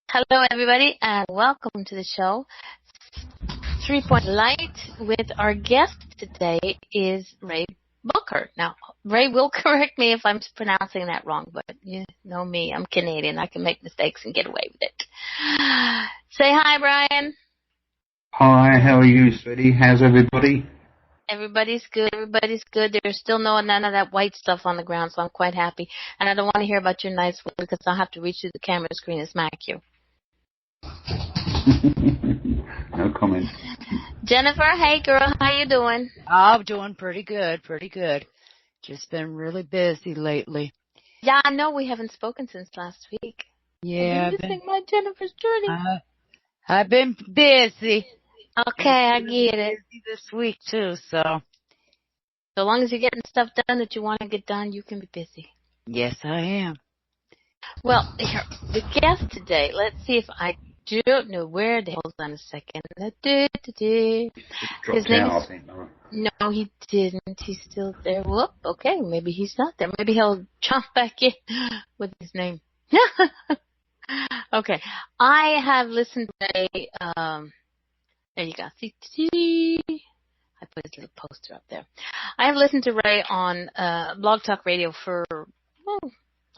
Hello, everybody, and welcome to the show. 3-Point Light with our guest today is ray-bokor. Now, Ray will correct me if I'm pronouncing that wrong, but you know me, I'm Canadian. I can make mistakes and get away with it. Say hi, Brian. Hi, how are you, sweetie? How's everybody? Everybody's good. Everybody's good. There's still none of that white stuff on the ground, so I'm quite happy. And I don't want to hear about your nice weather because I'll have to reach through the camera screen and smack you. No comment. Jennifer, hey girl, how you doing? I'm doing pretty good. Just been really busy lately. Yeah, I know we haven't spoken since last week. Yeah, I've been missing my Jennifer's journey. I've been busy. Okay, I get it. Busy this week too, so long as you're getting stuff done that you want to get done, you can be busy. yes, I am. Well, here, the guest today, let's see if I don't know where the hold on a second. His name is, no, he didn't. He's still there. Whoop, okay, maybe he's not there. Maybe he'll jump back in with his name. Okay, I have listened to Ray, there you go. See, I put his little poster up there. I have listened to Ray on Blog Talk Radio for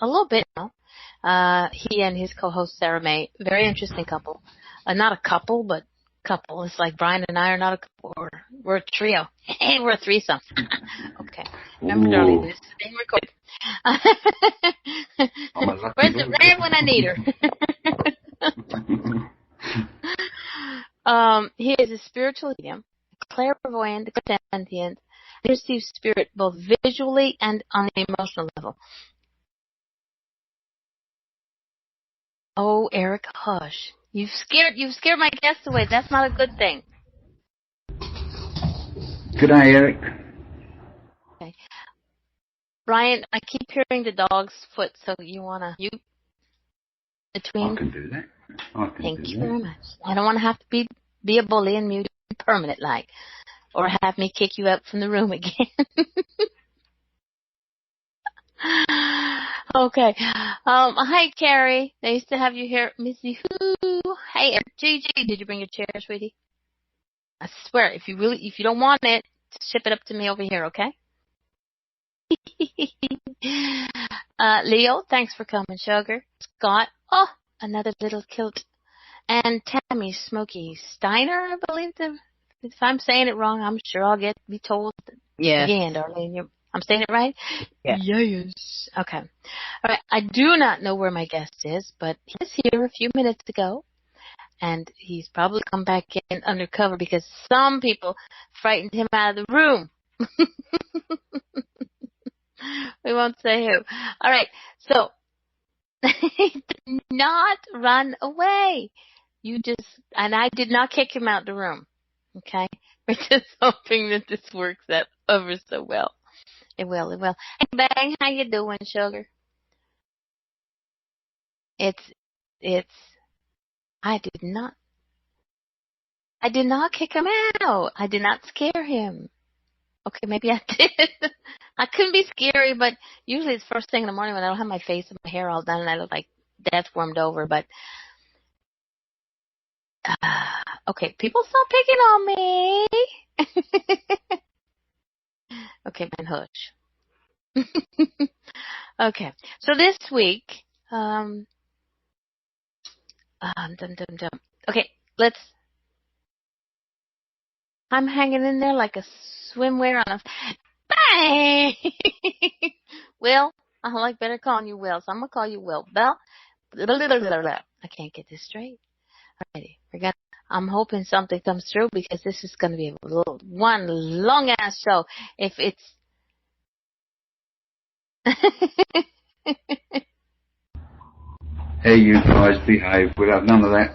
a little bit now. He and his co-host Sarah May, very interesting couple. Not a couple, but couple. It's like Brian and I are not a couple. We're a trio. Hey, we're a threesome. Okay. Remember, darling, this is being recorded. Where's the Ray when I need her? He is a spiritual medium, clairvoyant, clairsentient, he receives spirit both visually and on the emotional level. Oh, Eric, hush. You've scared my guests away. That's not a good thing. Good day, Eric. Okay. Brian, I keep hearing the dog's foot, so you between? I can do that. Thank you very much. I don't want to have to be a bully and mute permanent like, or have me kick you out from the room again. Okay. Hi, Carrie. Nice to have you here. Missy Who. Hey, Gigi. Did you bring your chair, sweetie? I swear, if you don't want it, ship it up to me over here, okay? Leo, thanks for coming, sugar. Scott, another little kilt. And Tammy Smokey Steiner, I believe. If I'm saying it wrong, I'm sure I'll be told again, darling. I'm saying it right? Yeah. Yes. Okay. All right. I do not know where my guest is, but he was here a few minutes ago, and he's probably come back in undercover because some people frightened him out of the room. We won't say who. All right. So, he did not run away. And I did not kick him out of the room. Okay? We're just hoping that this works out ever so well. It will. Hey, Bang, how you doing, sugar? I did not kick him out. I did not scare him. Okay, maybe I did. I couldn't be scary, but usually it's first thing in the morning when I don't have my face and my hair all done and I look like death warmed over, but okay, people stop picking on me. Okay, man, hush. Okay, so this week, okay, I'm hanging in there like a swimwear on a bang. Will, I like better calling you Will, so I'm gonna call you Will. Bell, I can't get this straight. Alrighty, I'm hoping something comes through because this is gonna be one long ass show. If it's Hey, you guys, behave. We'll have none of that.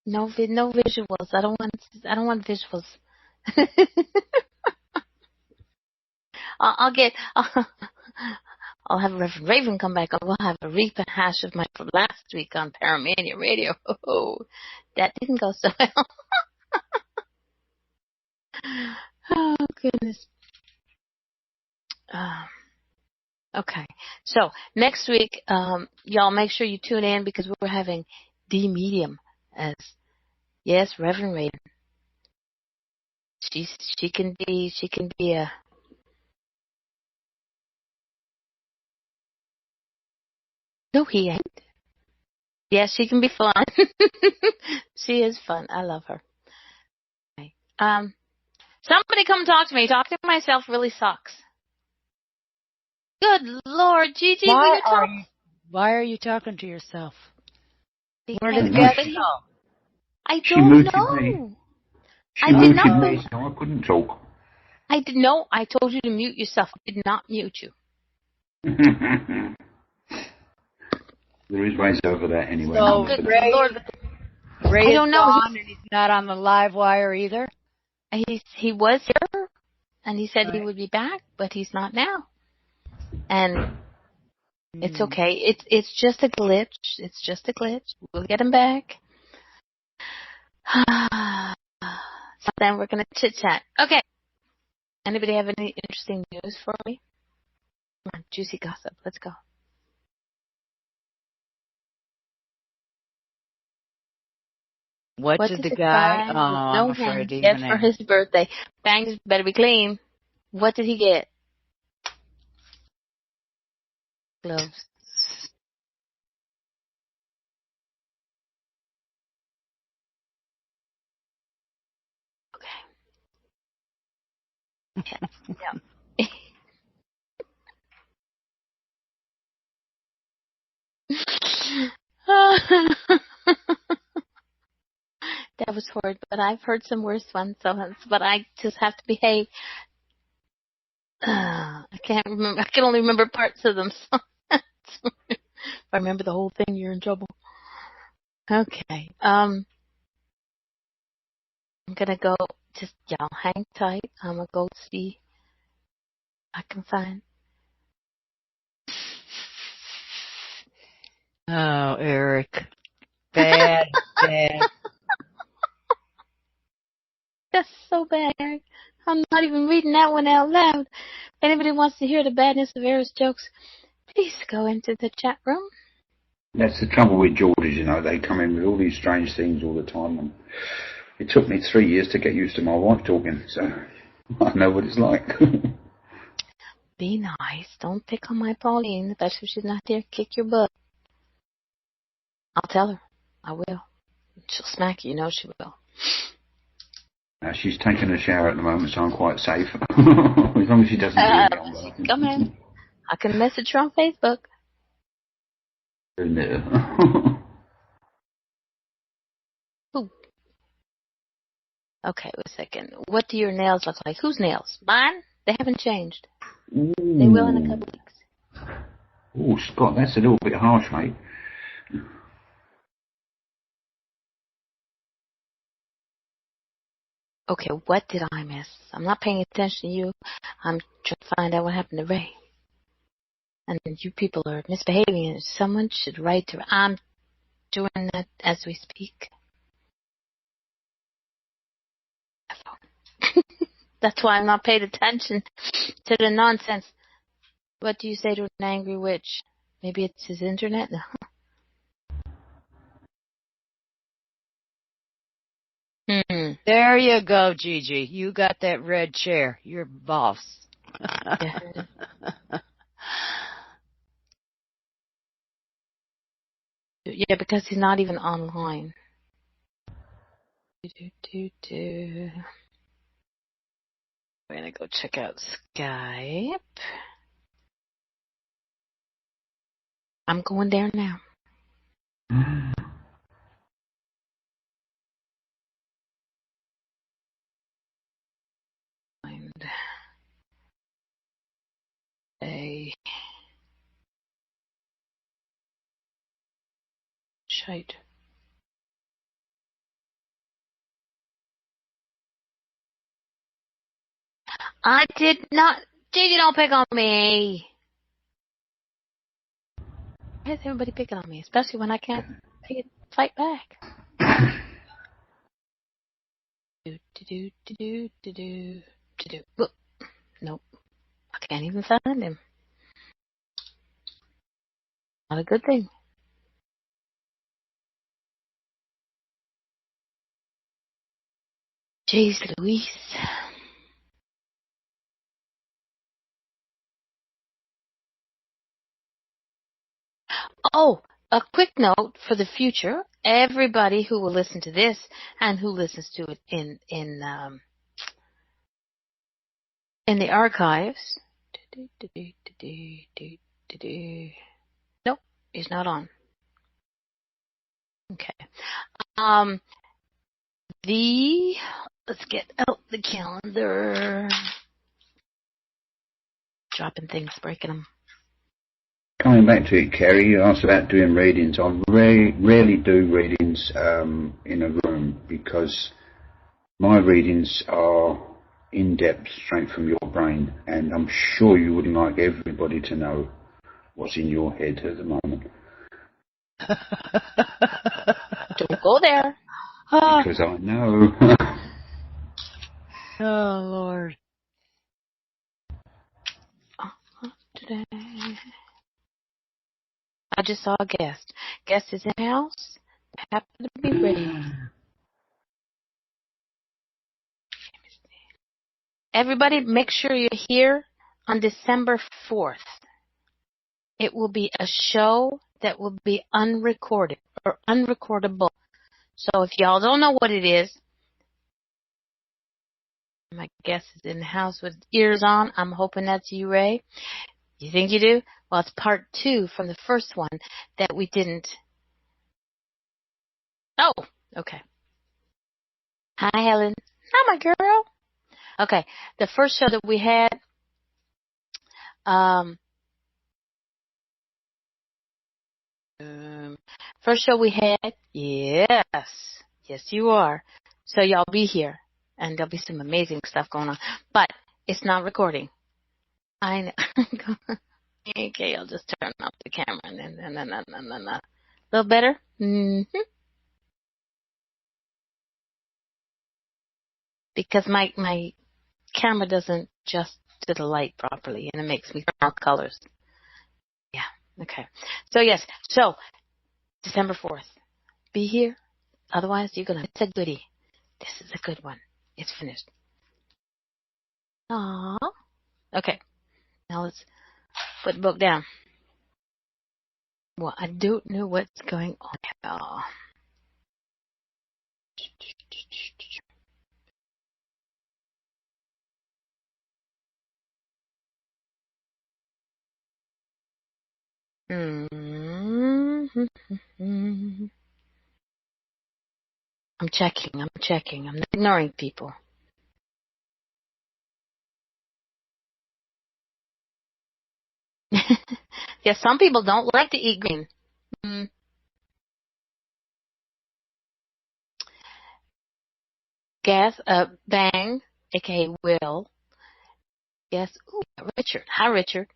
No visuals. I don't want visuals. I'll have Reverend Raven come back. We'll have a rehash of my last week on Paramania Radio. Oh, that didn't go so well. Oh, goodness. Okay. So next week, y'all make sure you tune in because we're having the medium as yes, Reverend Raven. She can be a no, he ain't. Yes, she can be fun. She is fun. I love her. Okay. Somebody come talk to me. Talking to myself really sucks. Good Lord, Gigi, will you talk? Why are you talking to yourself? Where Because did the No, guest nobody. go? I she don't muted me. know. She I did not. muted me, so I couldn't talk. I did no. I told you to mute yourself. I did not mute you. There is ways over that anyway. So Good Ray Lord, Ray I is don't know. gone and he's not on the live wire either? He was here, and he said he Right. would be back, but he's not now. And it's Hmm. okay. It's just a glitch. It's just a glitch. We'll get him back. So then we're gonna chit chat. Okay. Anybody have any interesting news for me? Come on, juicy gossip. Let's go. What What did did the the guy? guy Oh, with I'm no afraid hands to get even for ask. his birthday? Bangs better be clean. What did he get? Gloves. Okay. Yeah. That was horrid, but I've heard some worse ones. But I just have to behave. I can't remember. I can only remember parts of them. So if I remember the whole thing, you're in trouble. Okay. I'm gonna go. Just y'all hang tight. I'm gonna go see. I can find. Oh, Eric. Bad, bad. That's so bad. I'm not even reading that one out loud. If anybody wants to hear the badness of Eric's jokes, please go into the chat room. That's the trouble with Georges, they come in with all these strange things all the time. And it took me 3 years to get used to my wife talking, so I know what it's like. Be nice. Don't pick on my Pauline, especially if she's not there. Kick your butt. I'll tell her. I will. She'll smack you. She will. She's taking a shower at the moment, so I'm quite safe. As long as she doesn't hear me on that. Come in. I can message her on Facebook. No. Ooh. Okay, wait a second. What do your nails look like? Whose nails? Mine? They haven't changed. Ooh. They will in a couple weeks. Oh, Scott, that's a little bit harsh, mate. Okay, what did I miss? I'm not paying attention to you. I'm trying to find out what happened to Ray. And you people are misbehaving, and someone should write to her. I'm doing that as we speak. That's why I'm not paying attention to the nonsense. What do you say to an angry witch? Maybe it's his internet? There you go, Gigi. You got that red chair. You're boss. Yeah. Yeah, because he's not even online. We're going to go check out Skype. I'm going there now. Find a shite. I did not. Gigi, don't pick on me. Why is everybody picking on me? Especially when I can't fight back. Nope. I can't even find him. Not a good thing. Jeez Louise. Oh, a quick note for the future. Everybody who will listen to this and who listens to it in the archives. Nope, he's not on. Okay. Let's get out the calendar. Dropping things, breaking them. Coming back to it, Kerry, you asked about doing readings. I rarely do readings in a room because my readings are in-depth, straight from your brain, and I'm sure you wouldn't like everybody to know what's in your head at the moment. Don't go there. Because I know. Oh, Lord. Today. I just saw a guest. Guest is in the house. Happen to be ready. Everybody, make sure you're here on December 4th. It will be a show that will be unrecorded or unrecordable. So if y'all don't know what it is, my guest is in the house with ears on. I'm hoping that's you, Ray. You think you do? Well, it's part 2 from the first one that we didn't. Oh, okay. Hi, Helen. Hi, my girl. Okay, the first show that we had, yes, you are. So y'all be here, and there'll be some amazing stuff going on. But it's not recording. I know. Okay, I'll just turn off the camera. A little better? Mm-hmm. Because my camera doesn't adjust to the light properly, and it makes me turn off colors. Yeah, okay. So, yes. So, December 4th. Be here. Otherwise, you're going to miss a goodie. This is a good one. It's finished. Aww. Okay. Now let's put the book down. Well, I don't know what's going on now. Mm-hmm. I'm checking. I'm not ignoring people. Yeah, some people don't like to eat green. Bang, aka Will. Yes, ooh, Richard. Hi, Richard.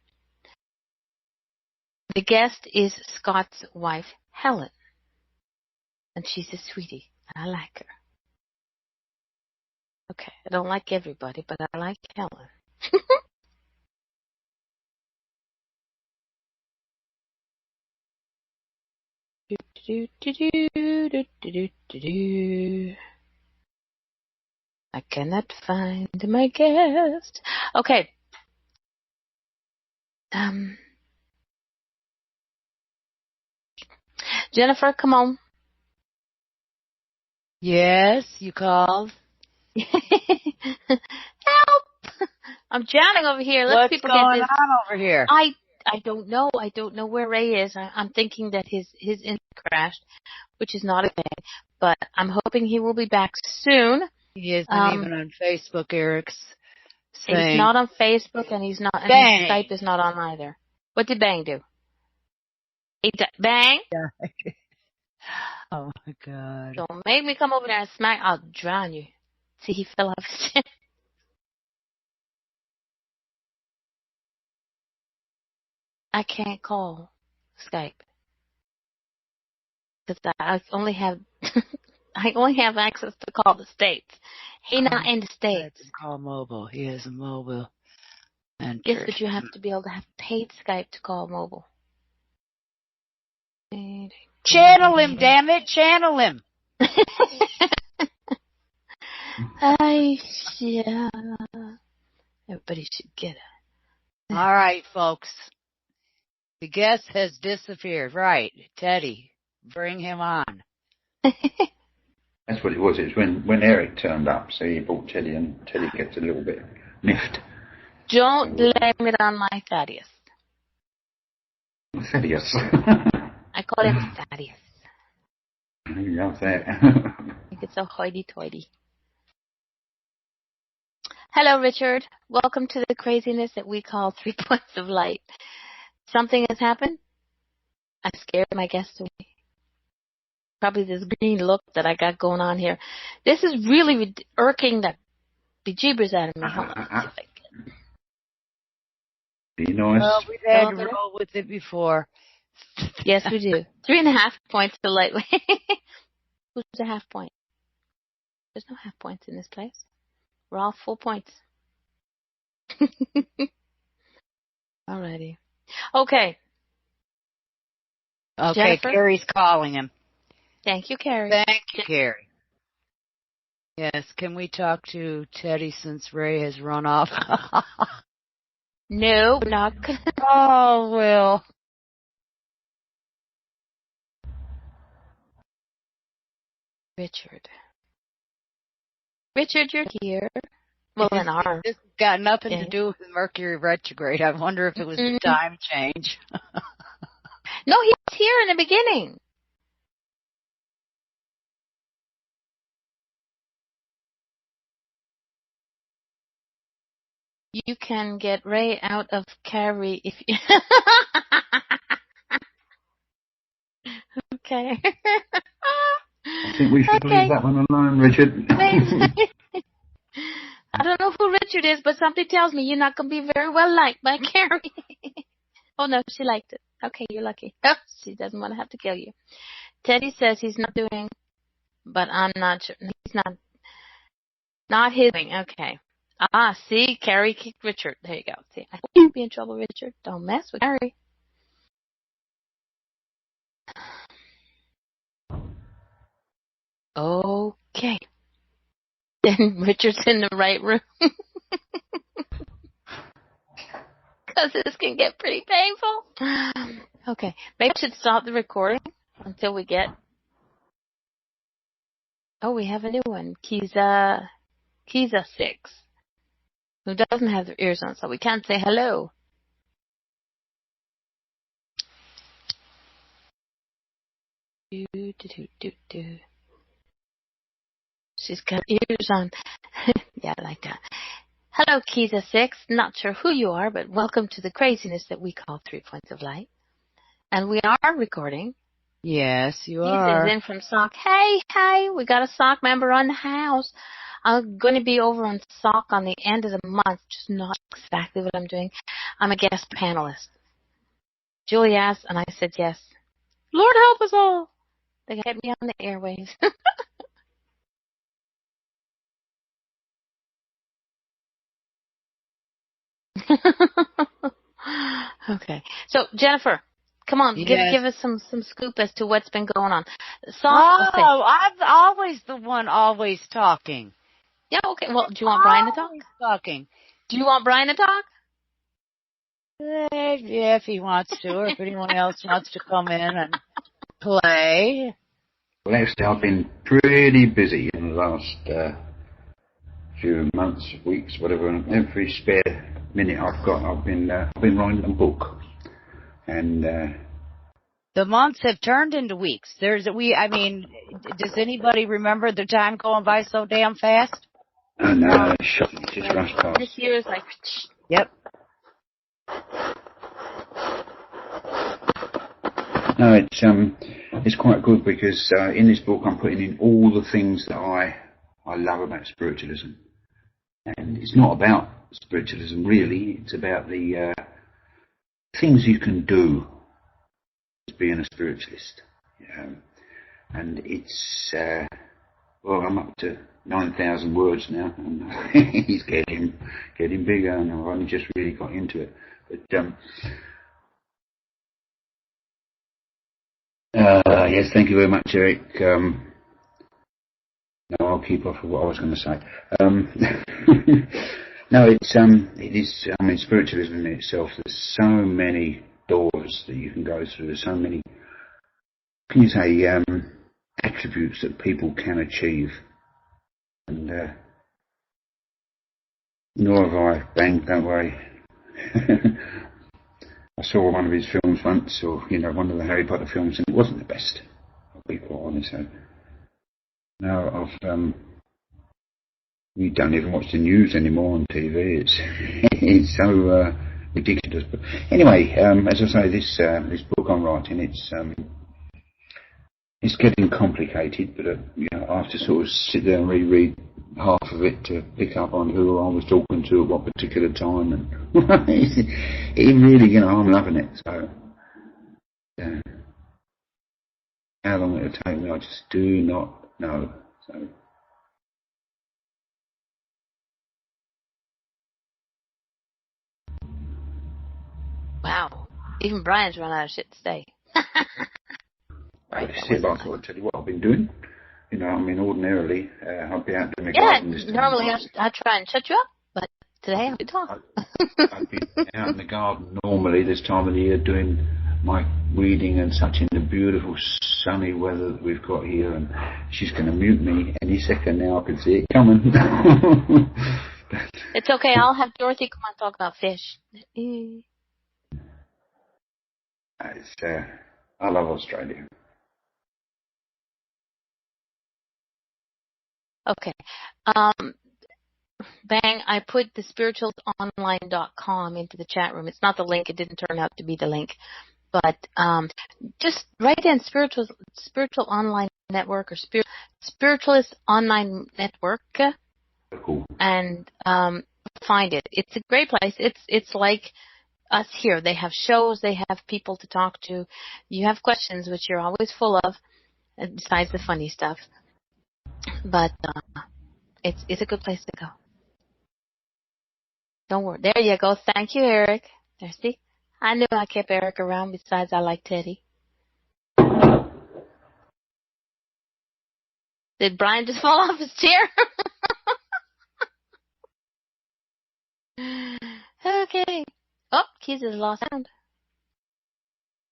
The guest is Scott's wife, Helen. And she's a sweetie. I like her. Okay, I don't like everybody, but I like Helen. I cannot find my guest. Okay. Jennifer, come on. Yes, you called. Help! I'm drowning over here. Let What's people going get this. on over here? I don't know. I don't know where Ray is. I'm thinking that his internet crashed, which is not a thing. But I'm hoping he will be back soon. He isn't even on Facebook, Eric's saying. He's not on Facebook, and he's not. And his Skype is not on either. What did Bang do? Bang! Yeah. Oh my God! Don't make me come over there and smack. I'll drown you. See, he fell off his chair. I can't call Skype because I only have access to call the States. He's not in the States. Call mobile. He has a mobile. Yes, but you have to be able to have paid Skype to call mobile. Channel him, damn it, channel him. Yeah. Everybody should get it. All right, folks. The guest has disappeared. Right, Teddy, bring him on. That's what it was. It was when Eric turned up, so he brought Teddy, and Teddy gets a little bit miffed. Don't blame it on my Thaddeus. Thaddeus. I call him Thaddeus. You love that. I think it's so hoity-toity. Hello, Richard. Welcome to the craziness that we call 3 Points of Light. Something has happened? I scared my guests away. Probably this green look that I got going on here. This is really irking the bejeebers out of me. Hold on, let's see if I can. Be nice. Well, we've had to roll with it before. Yes, we do. 3.5 points to light. Who's a half point? There's no half points in this place. We're all full points. Alrighty. Okay. Okay, Jennifer? Carrie's calling him. Thank you, Carrie. Thank you, Carrie. Yes, can we talk to Teddy since Ray has run off? No, not. Oh, well. Richard, you're here. Well, in our. This has got nothing to do with Mercury retrograde. I wonder if it was the time change. No, he was here in the beginning. You can get Ray out of Carrie if you... Okay. I think we should leave that one alone, Richard. I don't know who Richard is, but something tells me you're not going to be very well liked by Carrie. Oh, no, she liked it. Okay, you're lucky. Oh, she doesn't want to have to kill you. Teddy says he's not doing, but I'm not sure. He's not his doing. Okay. See, Carrie kicked Richard. There you go. See, I hope you'll be in trouble, Richard. Don't mess with Carrie. Okay. Then Richard's in the right room. Because this can get pretty painful. Okay. Maybe I should stop the recording until we get... Oh, we have a new one. Kiza 6. Who doesn't have their ears on, so we can't say hello. She's got ears on. Yeah, I like that. Hello, Kiza 6. Not sure who you are, but welcome to the craziness that we call 3 Points of Light. And we are recording. Yes, you are. Kiza's in from SOC. Hey, we got a SOC member on the house. I'm going to be over on SOC on the end of the month, just not exactly what I'm doing. I'm a guest panelist. Julie asked, and I said yes. Lord help us all. They got me on the airwaves. Okay. So, Jennifer, come on, yes. give us some scoop as to what's been going on. I'm always the one always talking. Yeah, okay. Well, do you want Brian to talk? Talking. Do you want Brian to talk? Yeah, if he wants to, or if anyone else wants to come in and play. Well, actually, I've been pretty busy in the last few months, weeks, whatever. And every spare minute I've got, I've been writing a book. And the months have turned into weeks. Does anybody remember the time going by so damn fast? No, it just rushed past. This year is like... Yep. No, it's quite good because in this book I'm putting in all the things that I love about spiritualism. And it's not about spiritualism really, it's about the things you can do as being a spiritualist. And it's, well, I'm up to 9,000 words now, and he's getting bigger, and I've only just really got into it. But Yes, thank you very much, Eric. No, I'll keep off of what I was going to say. No, it is, I mean, spiritualism in itself, there's so many doors that you can go through, there's so many, can you say, attributes that people can achieve. And, nor have I, Bang, don't worry. I saw one of his films once, or, one of the Harry Potter films, and it wasn't the best. I'll be quite honest. So, no, we don't even watch the news anymore on TV. It's so ridiculous. But anyway, as I say, this book I'm writing, it's getting complicated. But I have to sort of sit there and reread half of it to pick up on who I was talking to at what particular time, and it really, I'm loving it. So how long it'll take me, I just do not know. So. Wow. Even Brian's run out of shit to say. Right, I thought I'd tell you what I've been doing. Ordinarily, I'd be out doing the garden this time. Normally I try and shut you up, but today I'll be talking. I'd be out in the garden normally this time of the year doing my reading and such in the beautiful sunny weather that we've got here, and she's going to mute me any second now. I can see it coming. It's okay. I'll have Dorothy come on talk about fish. I love Australia. Okay. Bang, I put the spiritualsonline.com into the chat room. It's not the link. It didn't turn out to be the link. But just write in spiritual online network or spiritualist online network and find it. It's a great place. It's like us here. They have shows. They have people to talk to. You have questions, which you're always full of, besides the funny stuff. But it's a good place to go. Don't worry. There you go. Thank you, Eric. There, see? I knew I kept Eric around. Besides, I like Teddy. Did Brian just fall off his chair? Okay. Oh, Keys has lost sound.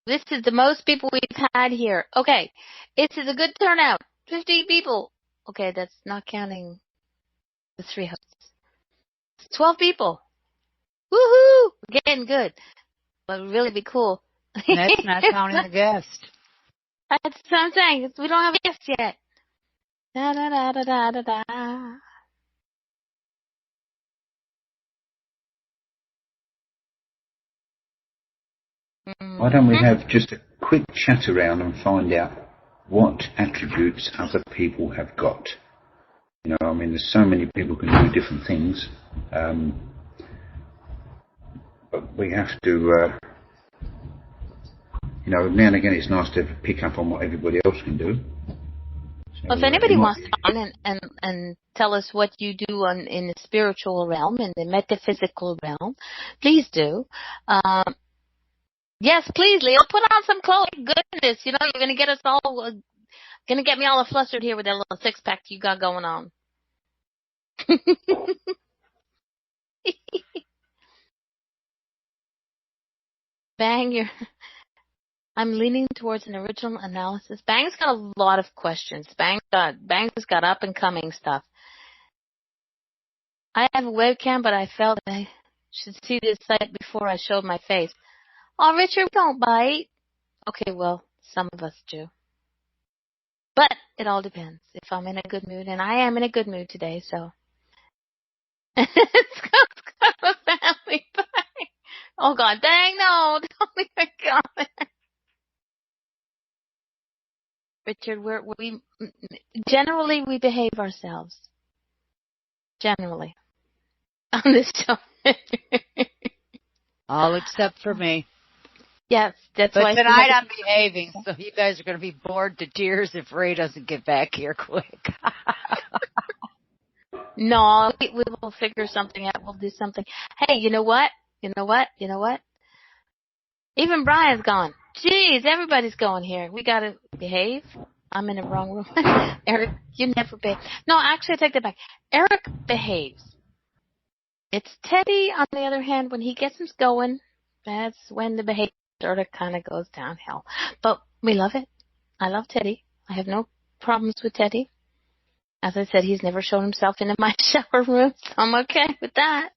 This is the most people we've had here. Okay. This is a good turnout. 50 people. Okay, that's not counting the 3 hosts. 12 people. Woohoo! We're getting good. But it would really be cool. That's not counting the guest. That's what I'm saying. We don't have a guest yet. Da da da da da da da. Why don't we have just a quick chat around and find out what attributes other people have got? There's so many people can do different things. But we have to, now and again it's nice to pick up on what everybody else can do. So, well, if anybody wants to come and tell us what you do in the spiritual realm, in the metaphysical realm, please do. Yes, please, Leo, put on some clothes. Goodness, you're going to get us all, going to get me all flustered here with that little six-pack you got going on. Bang, I'm leaning towards an original analysis. Bang's got a lot of questions. Bang's got up and coming stuff. I have a webcam, but I felt I should see this site before I showed my face. Oh, Richard, don't bite. Okay, well, some of us do. But it all depends if I'm in a good mood, and I am in a good mood today, so. It's got a family bag. Oh, God, dang, no, don't even go there. Richard, we generally we behave ourselves. Generally. On this show. All except for me. Yes, that's why. But tonight I'm behaving, so you guys are going to be bored to tears if Ray doesn't get back here quick. No, we will figure something out. We'll do something. Hey, you know what? Even Brian's gone. Jeez, everybody's going here. We gotta behave. I'm in the wrong room. Eric, you never behave. No, actually, I take that back. Eric behaves. It's Teddy, on the other hand, when he gets us going, that's when the behavior sort of kind of goes downhill. But we love it. I love Teddy. I have no problems with Teddy. As I said, he's never shown himself into my shower room, so I'm okay with that.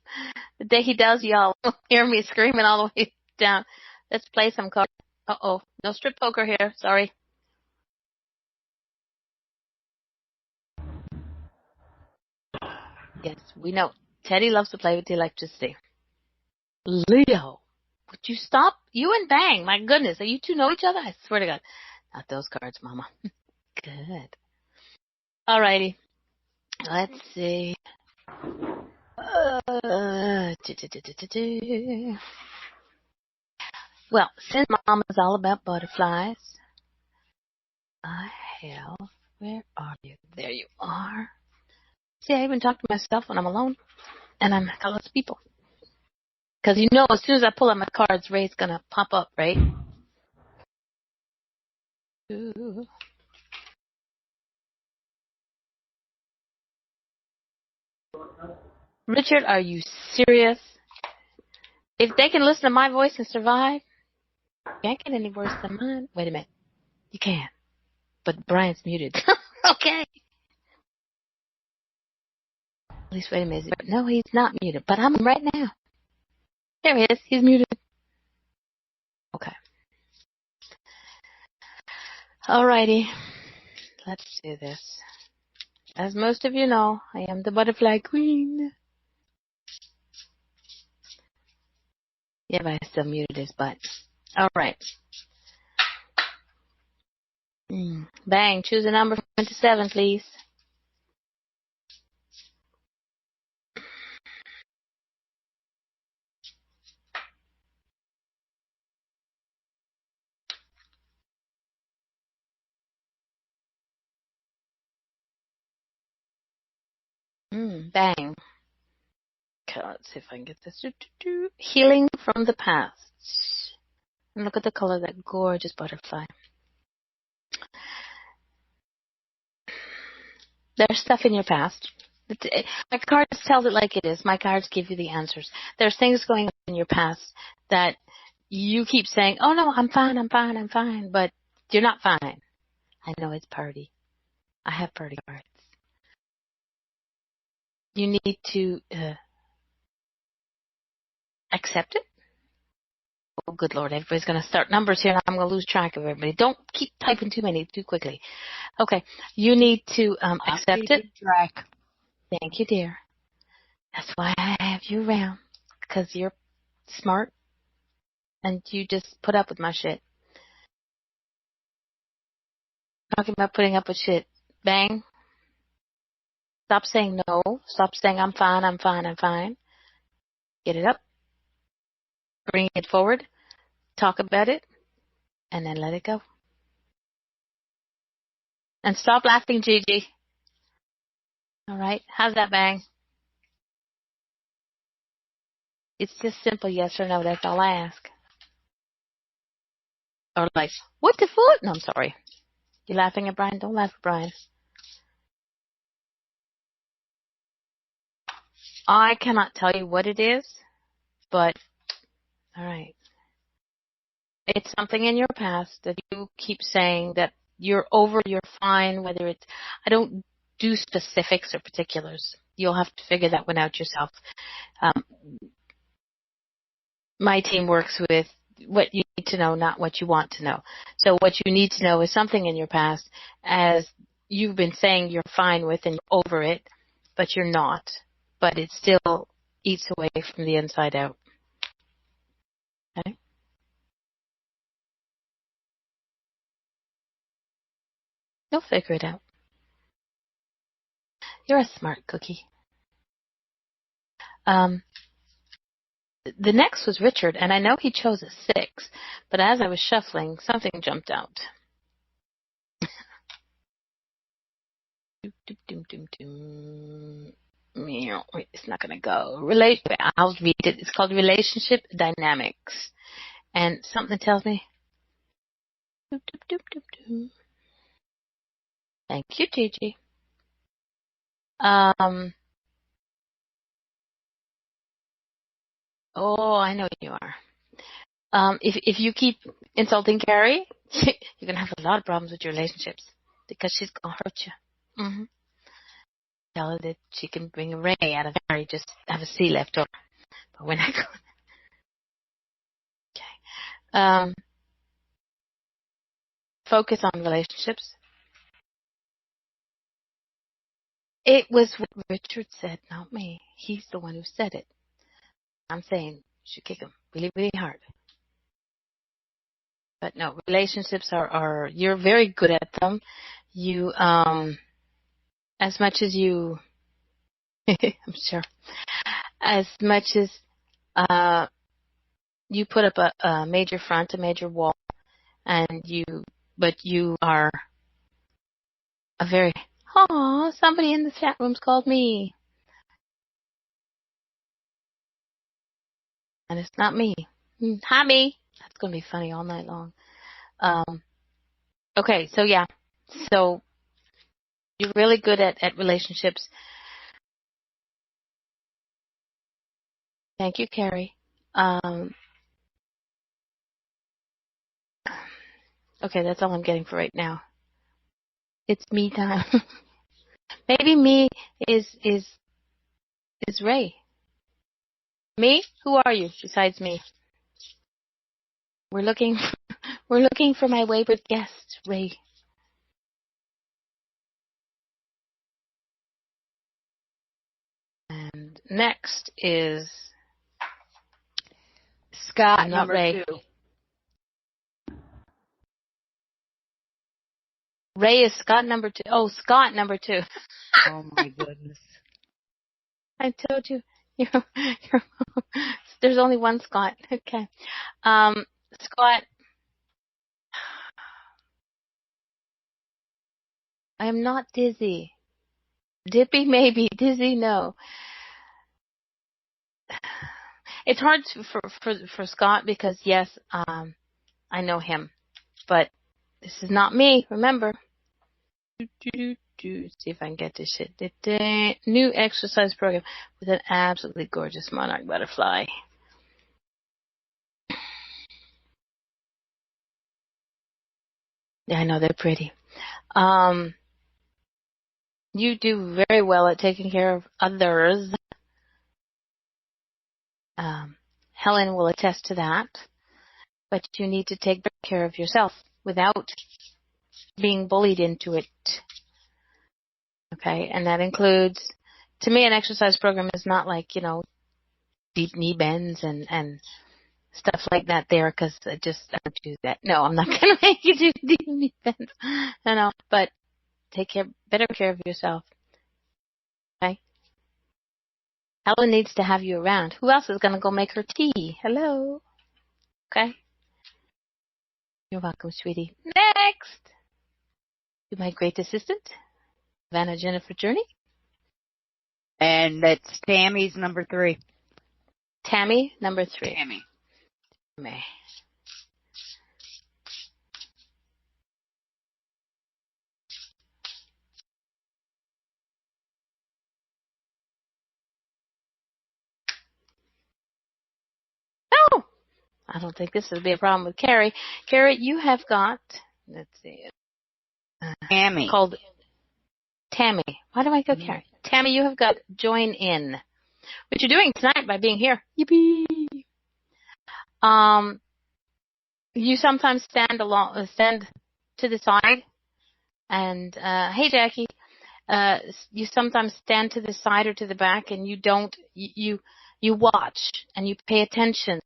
The day he does, y'all will hear me screaming all the way down. Let's play some cards. Uh-oh. No strip poker here. Sorry. Yes, we know. Teddy loves to play with the electricity. Leo, would you stop? You and Bang, my goodness. You two know each other? I swear to God. Not those cards, Mama. Good. Alrighty. Let's see. Well, since Mama's all about butterflies, I have... Where are you? There you are. See, I even talk to myself when I'm alone, and I'm got lots of people. Because you know, as soon as I pull out my cards, Ray's going to pop up, right? Richard, are you serious? If they can listen to my voice and survive, you can't get any worse than mine. Wait a minute. You can. But Brian's muted. Okay. At least, wait a minute. No, he's not muted. But I'm right now. There he is. He's muted. Okay. Alrighty. Let's do this. As most of you know, I am the butterfly queen. Yeah, but I still muted his butt. Alright. Bang. Choose a number from 1 to 7, please. Bang. Okay, let's see if I can get this. Healing from the past. And look at the color of that gorgeous butterfly. There's stuff in your past. My cards tell it like it is. My cards give you the answers. There's things going on in your past that you keep saying, oh no, I'm fine, I'm fine, I'm fine. But you're not fine. I know it's party. I have party cards. You need to accept it. Oh, good Lord, everybody's going to start numbers here, and I'm going to lose track of everybody. Don't keep typing too many too quickly. Okay, you need to accept it. Track. Thank you, dear. That's why I have you around, because you're smart, and you just put up with my shit. Talking about putting up with shit. Bang. Stop saying no. Stop saying I'm fine, I'm fine, I'm fine. Get it up. Bring it forward. Talk about it. And then let it go. And stop laughing, Gigi. All right? How's that, Bang? It's just simple yes or no. That's all I ask. Or like, what the fuck? No, I'm sorry. You laughing at Brian? Don't laugh at Brian. I cannot tell you what it is, but all right. It's something in your past that you keep saying that you're over, you're fine, whether it's, I don't do specifics or particulars. You'll have to figure that one out yourself. My team works with what you need to know, not what you want to know. So what you need to know is something in your past, as you've been saying you're fine with and you're over it, but you're not. But it still eats away from the inside out. Okay? You'll figure it out. You're a smart cookie. The next was Richard, and I know he chose a 6, but as I was shuffling, something jumped out. Wait, it's not going to go. I'll read it. It's called Relationship Dynamics. And something tells me Doop, doop, doop, doop, doop. Thank you, Gigi. Oh, I know you are. If you keep insulting Carrie, you're gonna have a lot of problems with your relationships because she's gonna hurt you. Mm-hmm. Tell her that she can bring a ray out of Carrie, just have a C left over. But we're not going. Okay. Focus on relationships. It was what Richard said, not me. He's the one who said it. I'm saying you should kick him really, really hard. But no, relationships are you're very good at them. You, as much as you, I'm sure, as much as you put up a major front, a major wall, but you are a very, somebody in the chat room's called me. And it's not me. Hi, me. That's going to be funny all night long. Okay, so yeah. So you're really good at relationships. Thank you, Carrie. Okay, that's all I'm getting for right now. It's me time. Maybe me is Ray. Me? Who are you besides me? We're looking for my wayward guest, Ray. And next is Scott, number Ray. 2. Ray is Scott number 2. Oh, Scott number 2. Oh my goodness. I told you. There's only one Scott. Okay. Scott, I am not dizzy. Dippy, maybe. Dizzy, no. It's hard for Scott because, yes, I know him. But this is not me, remember. See if I can get this shit. New exercise program with an absolutely gorgeous monarch butterfly. Yeah, I know they're pretty. You do very well at taking care of others. Helen will attest to that. But you need to take better care of yourself without being bullied into it. Okay, and that includes, to me, an exercise program is not like, deep knee bends and stuff like that there, because I don't do that. No, I'm not going to make you do deep knee bends. No, but take better care of yourself. Okay? Helen needs to have you around. Who else is going to go make her tea? Hello? Okay? You're welcome, sweetie. Next! To my great assistant, Vanna Jennifer Journey. And that's Tammy's number 3. Tammy, number 3. Tammy. No! I don't think this would be a problem with Carrie. Carrie, you have got, let's see, Tammy. Called Tammy. Why do I go Carrie? Tammy, you have got join in. What you're doing tonight by being here. Yippee! You sometimes stand to the side, and hey, Jackie. You sometimes stand to the side or to the back, and you watch and you pay attention,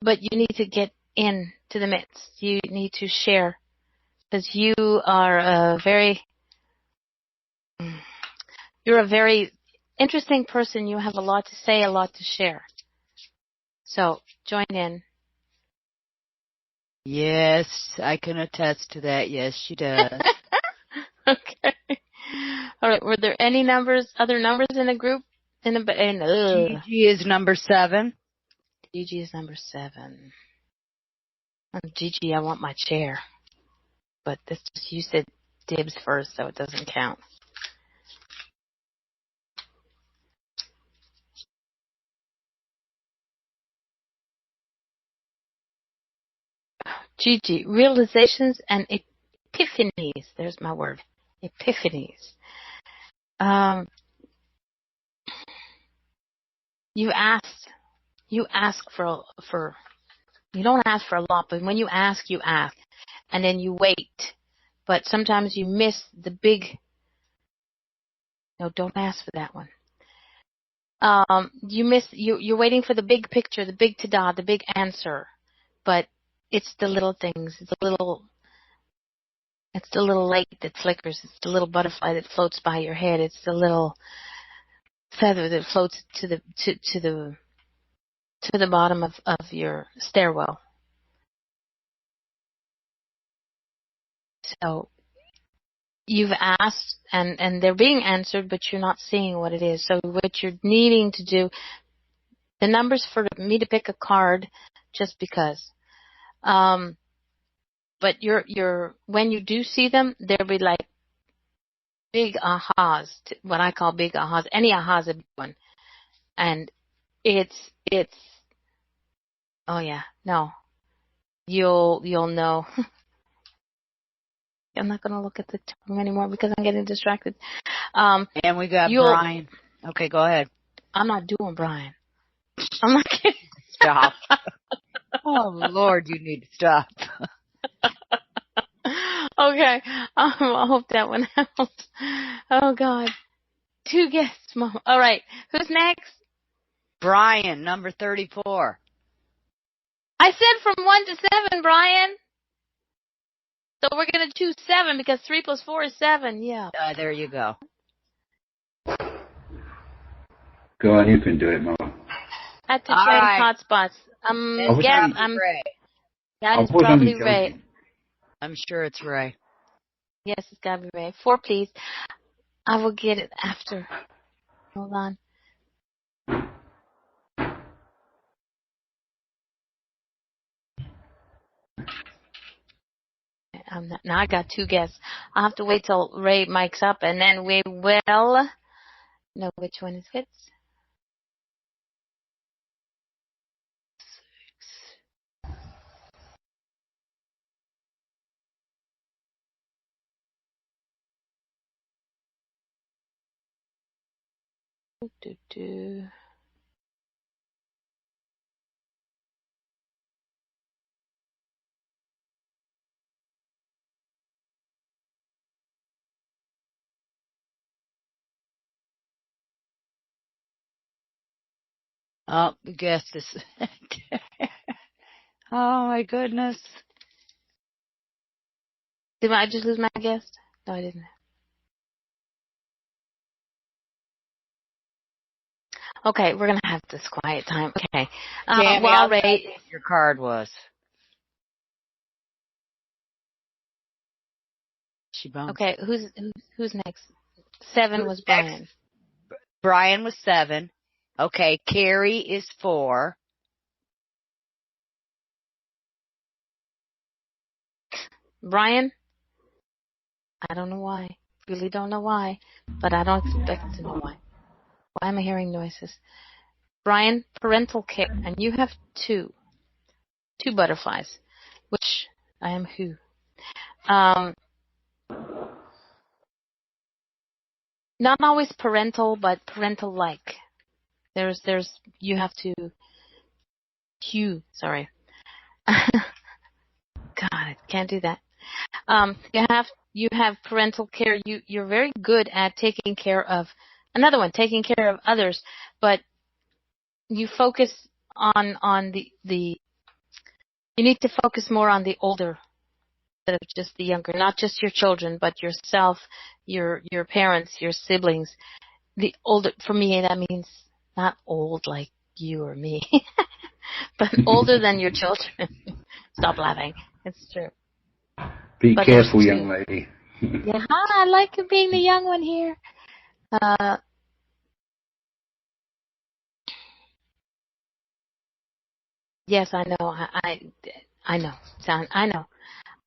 but you need to get in to the midst. You need to share, because you're a very interesting person. You have a lot to say, a lot to share. So join in. Yes, I can attest to that. Yes, she does. Okay. All right. Were there any other numbers in the group? Gigi is number 7. Gigi is number 7. Gigi, I want my chair. But this, you said dibs first, so it doesn't count. Gigi, realizations and epiphanies. There's my word. Epiphanies. You ask for, you don't ask for a lot, but when you ask, and then you wait. But sometimes you miss the big, no, don't ask for that one. You're waiting for the big picture, the big ta-da, the big answer. But it's the little things. It's the little light that flickers. It's the little butterfly that floats by your head. It's the little feather that floats to the bottom of your stairwell. So you've asked and they're being answered, but you're not seeing what it is. So what you're needing to do, the numbers for me to pick a card just because. But when you do see them, they'll be like big ahas, what I call big ahas. Any aha is a big one. And it's, oh yeah, no. You'll know. I'm not going to look at the tongue anymore because I'm getting distracted. And we got Brian. Okay, go ahead. I'm not doing Brian. I'm not kidding. Stop. Oh, Lord, you need to stop. Okay. I hope that one helps. Oh, God. 2 guests, Mom. All right. Who's next? Brian, number 34. I said from 1 to 7, Brian. So we're going to choose 7 because 3 plus 4 is 7. Yeah. There you go. Go on, you can do it, Mama. I have to change hotspots. Ray. That is probably Ray. I'm sure it's Ray. Yes, it's got to be Ray. 4, please. I will get it after. Hold on. Now I got 2 guests. I'll have to wait till Ray mics up, and then we will know which one is which. 6. Oh, the guest is. Oh, my goodness. Did I just lose my guest? No, I didn't. Okay, we're going to have this quiet time. Okay. While Ray, your card was. She bounced. Okay, who's next? 7 was Brian. Next? Brian was 7. Okay, Carrie is 4. Brian, I don't know why. Really don't know why, but I don't expect to know why. Why am I hearing noises? Brian, parental care, and you have 2 butterflies, which I am who. Not always parental, but parental-like. You have to, sorry. God, I can't do that. You have parental care. You're very good at taking care of, taking care of others, but you focus on the you need to focus more on the older instead of just the younger, not just your children, but yourself, your parents, your siblings. The older, for me, that means not old like you or me, but older than your children. Stop laughing. It's true. Be careful, young lady. Yeah, I like you being the young one here. Yes, I know. I know. I know.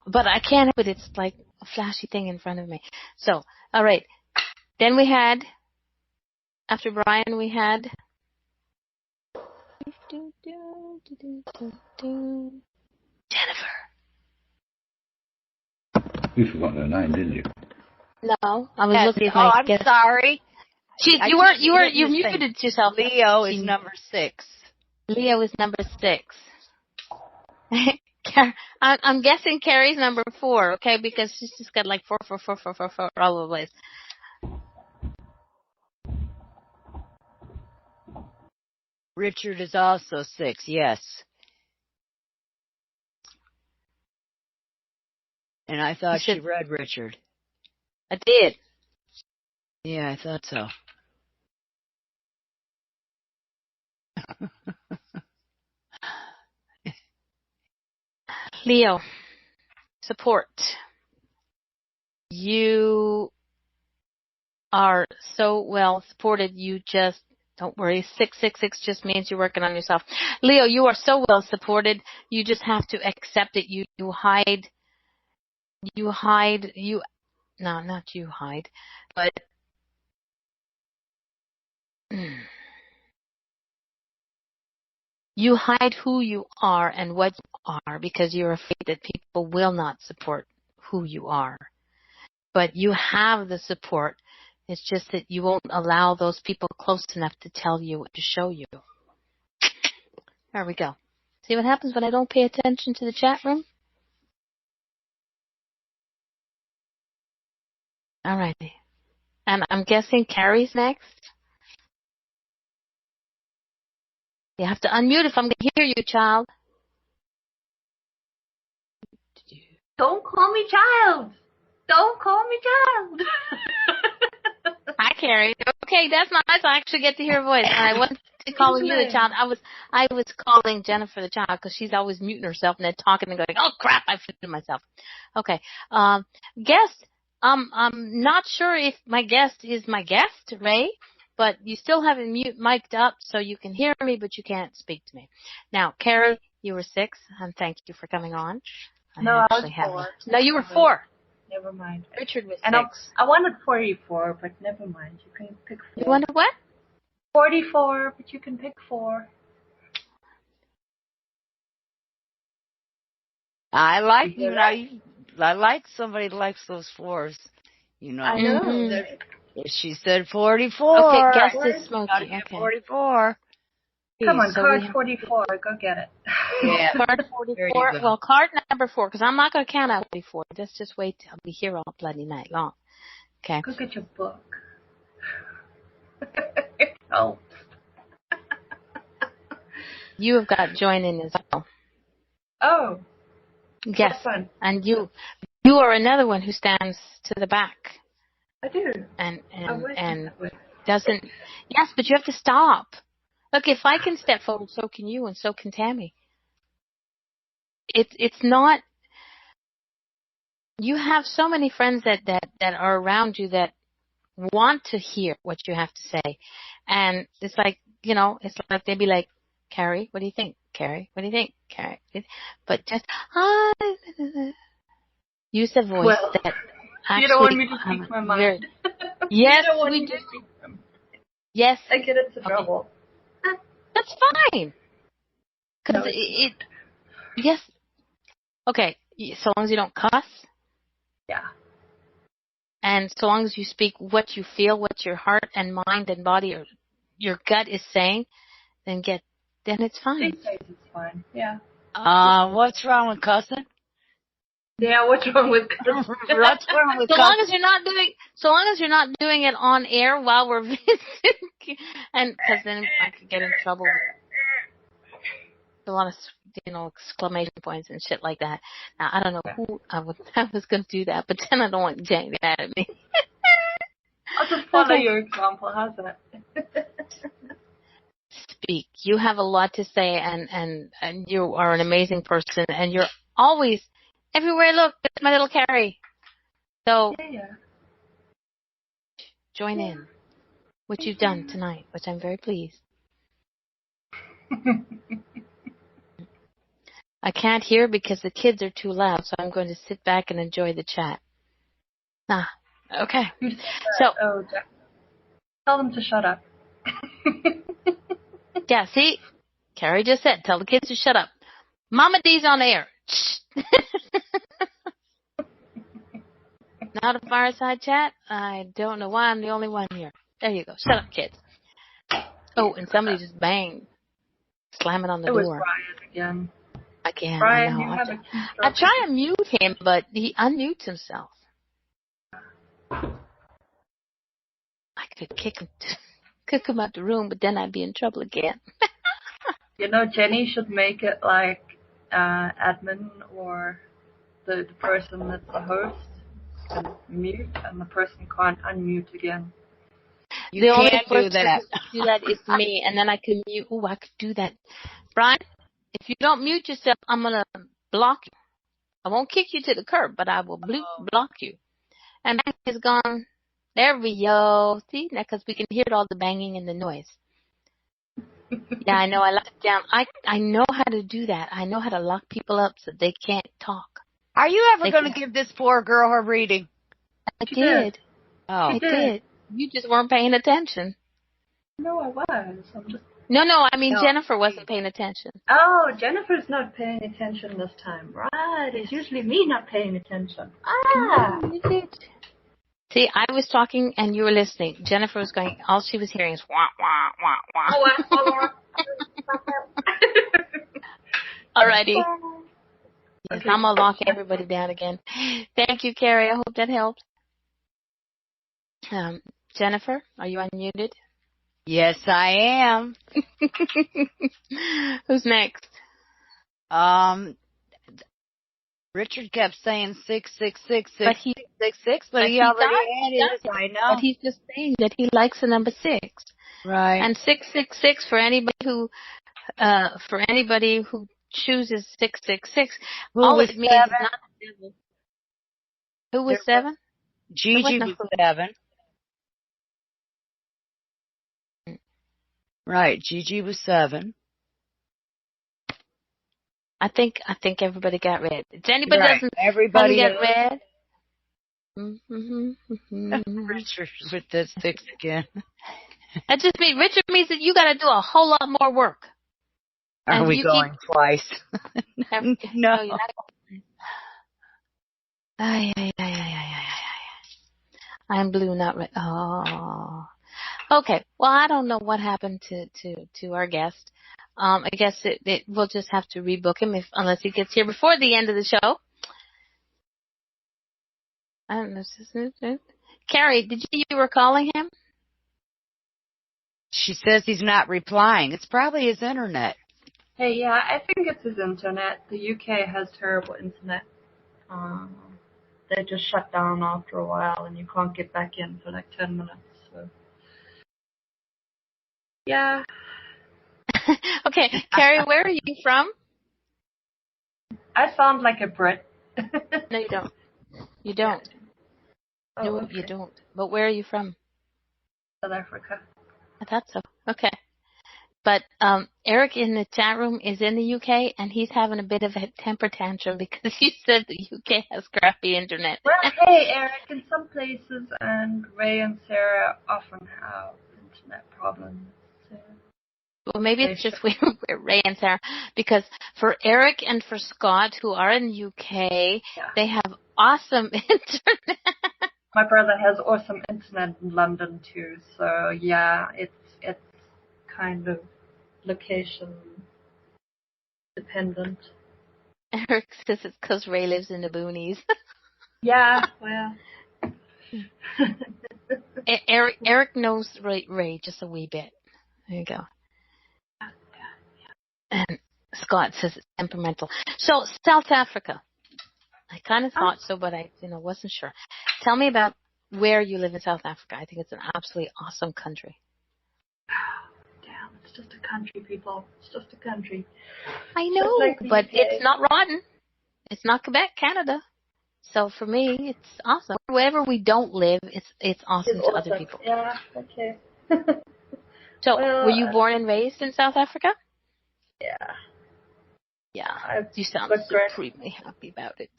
But I can't help it. It's like a flashy thing in front of me. So, all right. Then we had, after Brian, we had Jennifer. You forgot her name, didn't you? No, I was looking at my I'm guest. sorry. You muted yourself. Leo is number 6. Leo is number 6. I'm guessing Carrie's number 4, okay? Because she's just got like 4 all over the place. Richard is also 6, yes. And I thought she read Richard. I did. Yeah, I thought so. Leo, support. You are so well supported. You just don't worry. 666 just means you're working on yourself. Leo, you are so well supported. You just have to accept it. You hide. No, not you hide, but you hide who you are and what you are because you're afraid that people will not support who you are. But you have the support. It's just that you won't allow those people close enough to tell you, to show you. There we go. See what happens when I don't pay attention to the chat room? All righty. And I'm guessing Carrie's next. You have to unmute if I'm going to hear you, child. Don't call me child. Don't call me child. Hi, Carrie. Okay, that's nice. I actually get to hear a voice. And I wasn't calling you the child. I was calling Jennifer the child because she's always muting herself and then talking and going, oh, crap, I muted myself. Okay. Guest, I'm not sure if my guest is my guest, Ray, but you still have it mic'd up so you can hear me, but you can't speak to me. Now, Carrie, you were 6, and thank you for coming on. No, I was 4. No, you were 4. Never mind. Richard was 6. And I wanted 44, but never mind. You can pick 4. You wanted what? 44, but you can pick 4. I like I like somebody who likes those 4s. You know. I know. Mm-hmm. She said 44. Okay, guess is Smokey. Okay. 44. Come on, card 44. Go get it. Yeah. Card 44. Well, card number 4, because I'm not going to count out 44. Just wait. I'll be here all bloody night long. Okay. Go get your book. It helps. You have got join in as well. Oh. Yes. Fun. And you are another one who stands to the back. I do. And doesn't. Yes, but you have to stop. Look, if I can step forward, so can you, and so can Tammy. It's not. You have so many friends that are around you that want to hear what you have to say, and it's like they'd be like, Carrie, what do you think? Carrie, what do you think? Carrie, but just use a voice that actually. You don't want me to speak my mind. Yes, we do. Yes, I get into trouble. That's fine. Because yes. Okay, so long as you don't cuss. Yeah. And so long as you speak what you feel, what your heart and mind and body or your gut is saying, then it's fine. It's fine. Yeah. What's wrong with cussing? Yeah, what's wrong with cussing? What's wrong with so long as you're not doing it on air while we're visiting, and because then I could get in trouble. A lot of exclamation points and shit like that. Now I don't know who I was going to do that, but then I don't want Jane mad at me. I'll just follow your example. How's that? Speak. You have a lot to say, and you are an amazing person, and you're always everywhere I look. It's my little Carrie. So join in, which you've done tonight, which I'm very pleased. I can't hear because the kids are too loud, so I'm going to sit back and enjoy the chat. Okay. You said that. So, Oh, Jack. Tell them to shut up. yeah, see? Carrie just said, tell the kids to shut up. Mama D's on air. Not a fireside chat? I don't know why I'm the only one here. There you go. Shut up, kids. Oh, and somebody just banged, slamming on the door. It was Brian again. Again, Brian, I know. you have a keystroke. I try and mute him, but he unmutes himself. I could kick him out the room, but then I'd be in trouble again. You know, Jenny should make it like admin or the person that's the host can mute and the person can't unmute again. You can't do The only that. person who can do that is me, and then I can mute. Oh, I could do that. Brian, if you don't mute yourself, I'm going to block you. I won't kick you to the curb, but I will block you. And back is gone. There we go. See, now because we can hear all the banging and the noise. Yeah, I know. I locked it down. I know how to do that. I know how to lock people up so they can't talk. Are you ever going to give this poor girl her reading? I did. Oh, I did. You just weren't paying attention. No, I was. No, I mean Jennifer wasn't paying attention. Oh, Jennifer's not paying attention this time. Right. It's usually me not paying attention. You did. See, I was talking and you were listening. Jennifer was going, all she was hearing is wah, wah, wah, wah. Alrighty. Yes, I'm going to lock everybody down again. Thank you, Carrie. I hope that helps. Jennifer, are you unmuted? yes, I am. Who's next? Richard kept saying 666, But he already had his. I know. But he's just saying that he likes the number 6. Right. And 666 for anybody who chooses 666. Who was it means 7? Not the devil. Who was 7? Gigi was 7. Right, Gigi was 7. I think everybody got red. If anybody doesn't get red. Richard with the 6 again. That just means Richard means that you got to do a whole lot more work. Are we going twice? No, you're not going. I'm blue, not red. Oh. Okay. Well, I don't know what happened to our guest. I guess we'll just have to rebook him unless he gets here before the end of the show. I don't know. Carrie, did you were calling him? She says he's not replying. It's probably his internet. Hey, yeah, I think it's his internet. The UK has terrible internet. They just shut down after a while and you can't get back in for like 10 minutes. So. Yeah. Okay, Carrie, where are you from? I sound like a Brit. No, you don't. You don't. Oh, No, okay. you don't. But where are you from? South Africa. I thought so. Okay. But Eric in the chat room is in the UK, and he's having a bit of a temper tantrum because you said the UK has crappy internet. Well, hey, Eric, in some places, and Ray and Sarah often have internet problems. So. Well, maybe it's just where Ray and Sarah, because for Eric and for Scott, who are in the UK, they have awesome internet. My brother has awesome internet in London too, so yeah, it's kind of location dependent. Eric says it's because Ray lives in the boonies. Yeah, well. Eric knows Ray just a wee bit. There you go. And Scott says it's temperamental. So, South Africa. I kind of thought so, but I wasn't sure. Tell me about where you live in South Africa. I think it's an absolutely awesome country. Damn, it's just a country, people. It's just a country. I know, but it's not rotten. It's not Quebec, Canada. So for me, it's awesome. Wherever we don't live, it's awesome to other people. Yeah, okay. So, were you born and raised in South Africa? Yeah. Yeah, you sound supremely happy about it.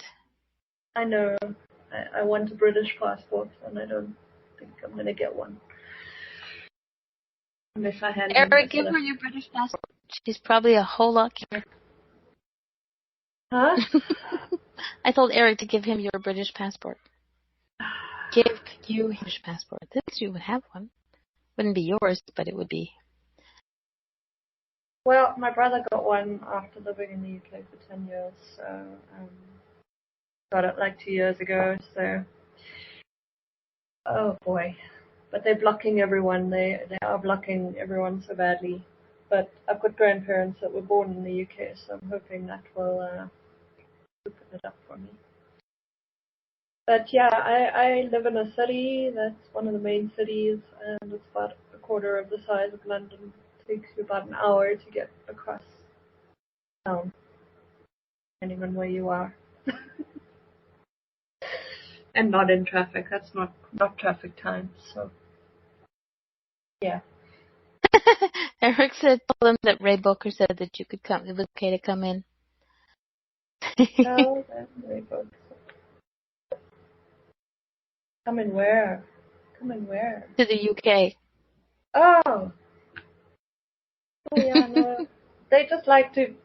I know. I want a British passport, and I don't think I'm going to get one. Unless I hand Eric, give her your British passport. She's probably a whole lot cuter. Huh? I told Eric to give him your British passport. Give you his British passport. This you would have one. Wouldn't be yours, but it would be. Well, my brother got one after living in the UK for 10 years, so got it like 2 years ago, so oh boy. But they're blocking everyone. They are blocking everyone so badly. But I've got grandparents that were born in the UK, so I'm hoping that will open it up for me. But yeah, I live in a city that's one of the main cities, and it's about a quarter of the size of London. It takes you about an hour to get across town, depending on where you are. And not in traffic. That's not traffic time, so yeah. Eric told him that ray-bokor said that you could come. It was okay to come in. Oh, that's ray-bokor. Come in where? Come in where? To the UK. Oh. Oh yeah, no. They just like to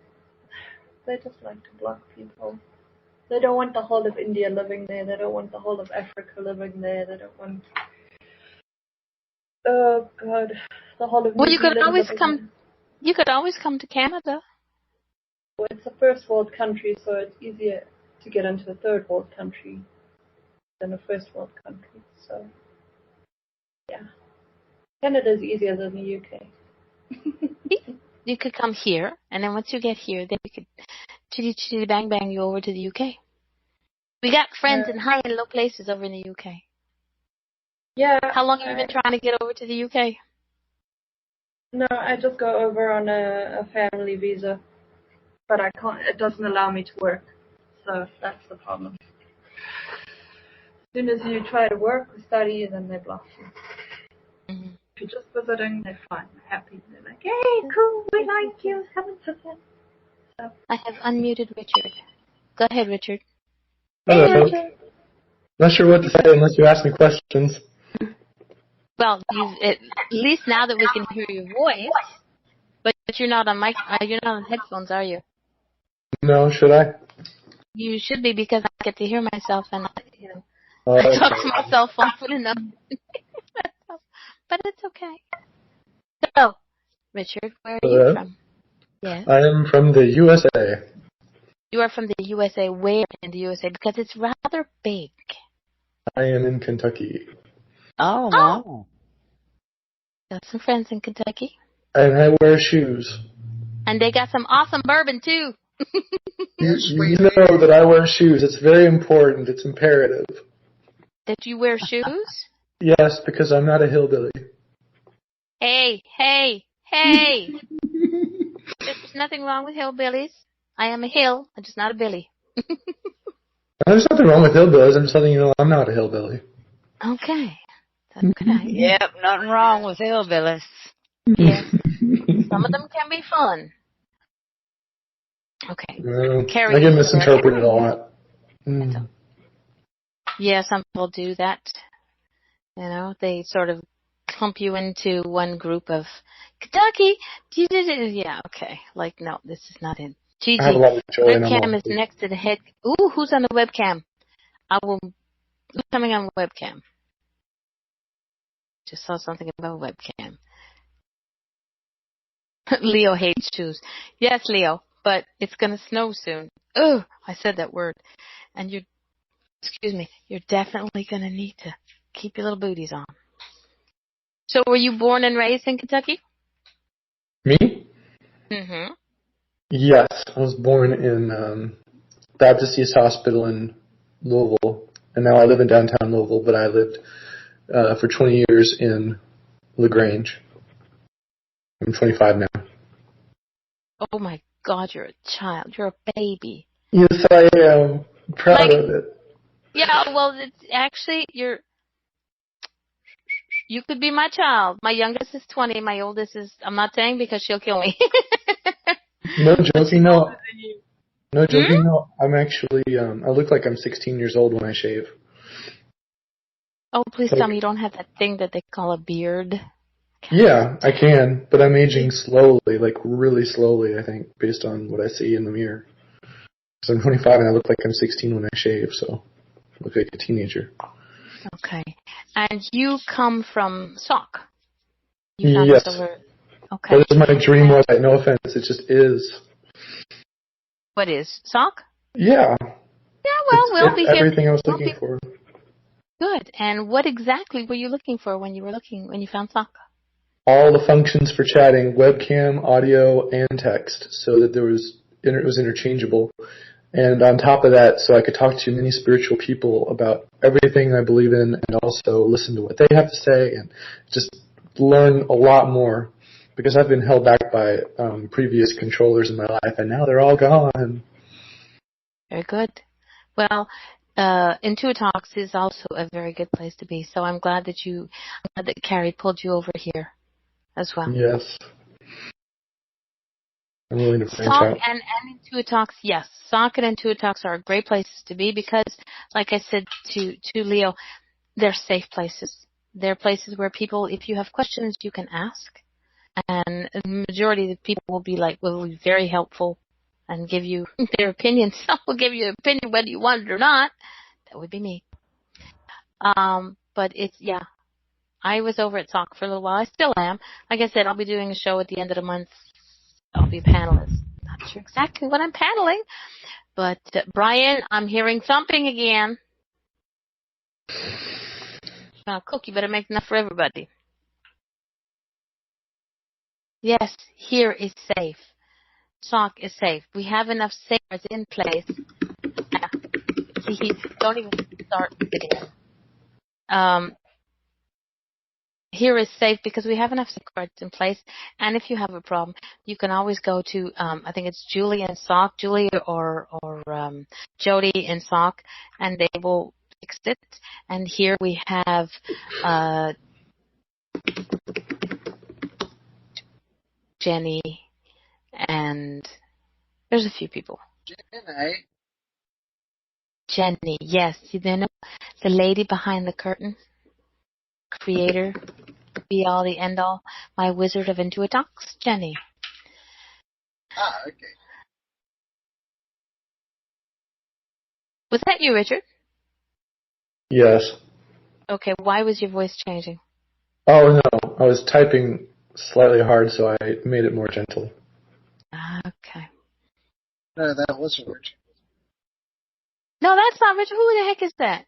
block people. They don't want the whole of India living there. They don't want the whole of Africa living there. They don't want, oh God, the whole of New Well, you could Zealand always living come. there. You could always come to Canada. Well, it's a first world country, so it's easier to get into a third world country than a first world country. So, yeah, Canada's easier than the UK. You could come here, and then once you get here, then you could chitty chitty bang bang you over to the UK. We got friends in high and low places over in the UK. Yeah. How long have you been trying to get over to the UK? No, I just go over on a family visa, but I can't. It doesn't allow me to work, so that's the problem. As soon as you try to work or study, then they block you. Mm-hmm. If you're just visiting, they're fine, they're happy. They're like, "Hey, cool, we like you, come and visit." So. I have unmuted Richard. Go ahead, Richard. Hello. Hey, Richard. Not sure what to say unless you ask me questions. Well, at least now that we can hear your voice, but you're not on you're not on headphones, are you? No, should I? You should be, because I get to hear myself, and I Okay. talk to myself often enough. But it's okay. So, Richard, where are you from? Yes. I am from the USA. You are from the USA. Where in the USA? Because it's rather big. I am in Kentucky. Oh, wow. Got some friends in Kentucky. And I wear shoes. And they got some awesome bourbon, too. You know that I wear shoes. It's very important. It's imperative. That you wear shoes? Yes, because I'm not a hillbilly. Hey! There's nothing wrong with hillbillies. I am a hill. I'm just not a billy. There's nothing wrong with hillbillies. I'm just letting you know I'm not a hillbilly. Okay. Okay. Yep, nothing wrong with hillbillies. Yeah. Some of them can be fun. Okay. I get misinterpreted a lot. Yeah, some people do that. You know, they sort of clump you into one group of Kentucky. Yeah, okay. Like, no, this is not in. Gigi, webcam is next to the head. Ooh, who's on the webcam? Who's coming on the webcam? Just saw something about webcam. Leo hates shoes. Yes, Leo, but it's going to snow soon. Oh, I said that word. And you're definitely going to need to keep your little booties on. So were you born and raised in Kentucky? Me? Mm-hmm. Yes, I was born in Baptist East Hospital in Louisville, and now I live in downtown Louisville, but I lived for 20 years in LaGrange. I'm 25 now. Oh my God, you're a child. You're a baby. Yes, I am. Proud of it. Yeah, well, it's actually, you could be my child. My youngest is 20. My oldest is, I'm not saying because she'll kill me. No joking, no. No joking, Hmm? no. I'm actually, I look like I'm 16 years old when I shave. Oh, please tell me Like, you don't have that thing that they call a beard. yeah, I can, but I'm aging slowly, like really slowly, I think, based on what I see in the mirror. So I'm 25 and I look like I'm 16 when I shave, so I look like a teenager. Okay. And you come from Sauk. You found this Yes. over. Okay. That is my dream website, no offense, it just is. What is Sauk? Yeah. Yeah, well, we'll be It's here. everything I was We'll looking be for. good. And what exactly were you looking for when you found Sauk? All the functions for chatting, webcam, audio, and text, so that it was interchangeable. And on top of that, so I could talk to many spiritual people about everything I believe in and also listen to what they have to say and just learn a lot more because I've been held back by previous controllers in my life and now they're all gone. Very good. Well, IntuiTalks is also a very good place to be. So I'm glad that Carrie pulled you over here as well. Yes. I'm willing to branch Sock out. and IntuiTalks, yes. Sock and IntuiTalks are great places to be because, like I said to Leo, they're safe places. They're places where people, if you have questions, you can ask. And the majority of the people will be very helpful and give you their opinion. Some will give you an opinion whether you want it or not. That would be me. But yeah. I was over at Sock for a little while. I still am. Like I said, I'll be doing a show at the end of the month. I'll be a panelist. Not sure exactly what I'm paneling, but Brian, I'm hearing thumping again. Cook, you better make enough for everybody. Yes, here is safe. Sock is safe. We have enough safeguards in place. Don't even start again. Here is safe because we have enough safeguards in place. And if you have a problem, you can always go to, I think it's Julie or Jody in Sock, and they will fix it. And here we have Jenny, and there's a few people. Jenny, yes. You know the lady behind the curtain? Creator, be all the end all, my wizard of IntuiTalks, Jenny. Ah, okay. Was that you, Richard? Yes. Okay, why was your voice changing? Oh no, I was typing slightly hard so I made it more gentle. Okay. No, that wasn't Richard. No, that's not Richard. Who the heck is that?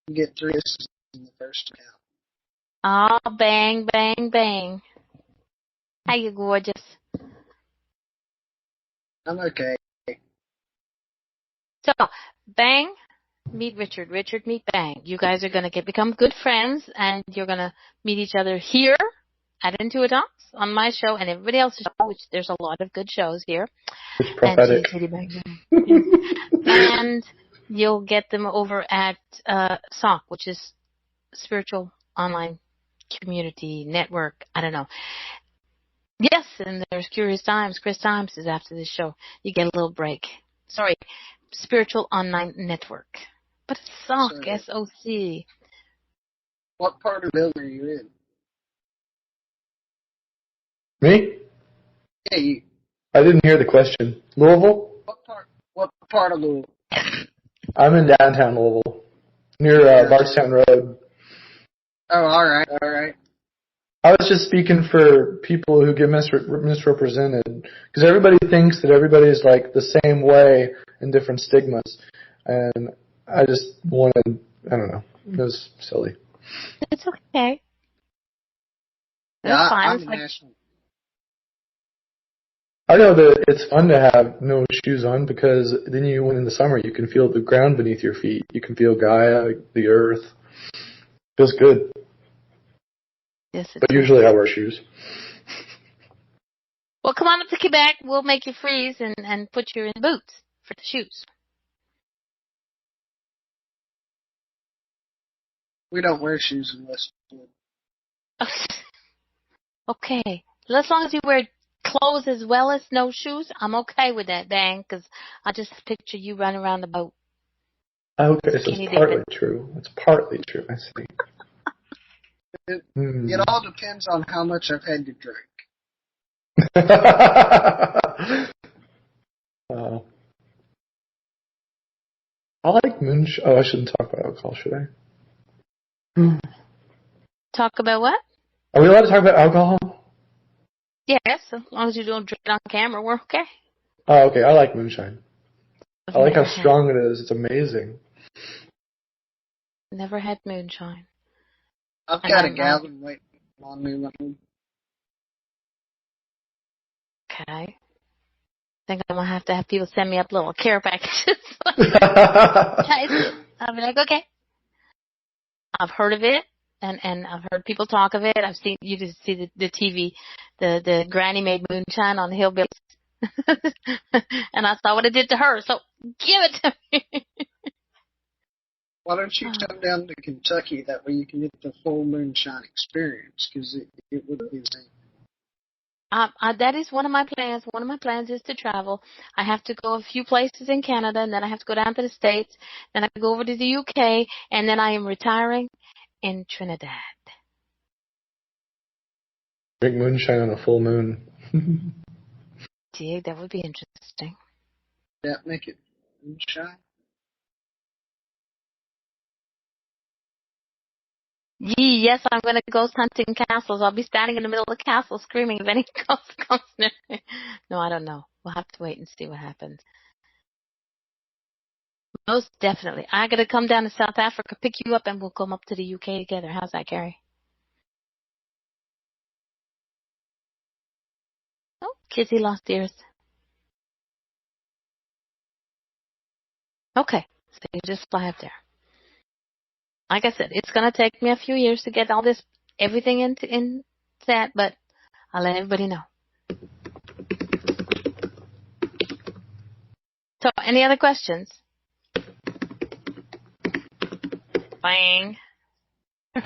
You get 3 assists in the first round. Oh, bang, bang, bang. How you gorgeous? I'm okay. So, Bang, meet Richard. Richard, meet Bang. You guys are going to become good friends, and you're going to meet each other here at IntuiTalks on my show and everybody else's show, which there's a lot of good shows here. It's prophetic. And you'll get them over at SOC, which is Spiritual Online Community Network. I don't know. Yes, and there's Curious Times. Chris Times is after this show. You get a little break. Sorry, Spiritual Online Network. But it's SOC, S-O-C. What part of the building are you in? Me? Yeah, you. I didn't hear the question. Louisville? What part of Louisville? I'm in downtown Louisville, near Bardstown Road. Oh, all right. I was just speaking for people who get misrepresented, because everybody thinks that everybody is like the same way in different stigmas, and I just wanted, I don't know, it was silly. It's okay. Yeah, That's fine. I'm national. I know that it's fun to have no shoes on because then when in the summer you can feel the ground beneath your feet. You can feel Gaia, the earth. Feels good. Yes, but usually I wear shoes. Well, come on up to Quebec. We'll make you freeze and put you in boots for the shoes. We don't wear shoes in Westwood. Okay. As long as you wear clothes as well as snowshoes, I'm okay with that, Bang, because I just picture you running around the boat. Okay, so it's partly true. It's partly true, I see. It all depends on how much I've had to drink. I like moonshine. Oh, I shouldn't talk about alcohol, should I? Talk about what? Are we allowed to talk about alcohol? Yes, as long as you don't drink it on camera, we're okay. Oh, okay. I like moonshine. I like how strong it is. It's amazing. Never had moonshine. I've got a gallon waiting on me. Okay. I think I'm going to have people send me up little care packages. I'll be like, okay. I've heard of it, and I've heard people talk of it. I've seen, you just see the TV, the granny made moonshine on the hillbillies. And I saw what it did to her, so give it to me. Why don't you come down to Kentucky? That way you can get the full moonshine experience, because it would be the same. That is one of my plans. One of my plans is to travel. I have to go a few places in Canada, and then I have to go down to the States. Then I go over to the UK, and then I am retiring in Trinidad. Drink moonshine on a full moon. Gee, that would be interesting. Yeah, make it moonshine. Yes, I'm going to ghost hunting castles. I'll be standing in the middle of the castle screaming if any ghost comes near me. No, I don't know. We'll have to wait and see what happens. Most definitely. I got to come down to South Africa, pick you up, and we'll come up to the UK together. How's that, Carrie? Oh, Kizzy lost ears. Okay, so you just fly up there. Like I said, it's going to take me a few years to get all this, everything in that, but I'll let everybody know. So, any other questions? Bang. Who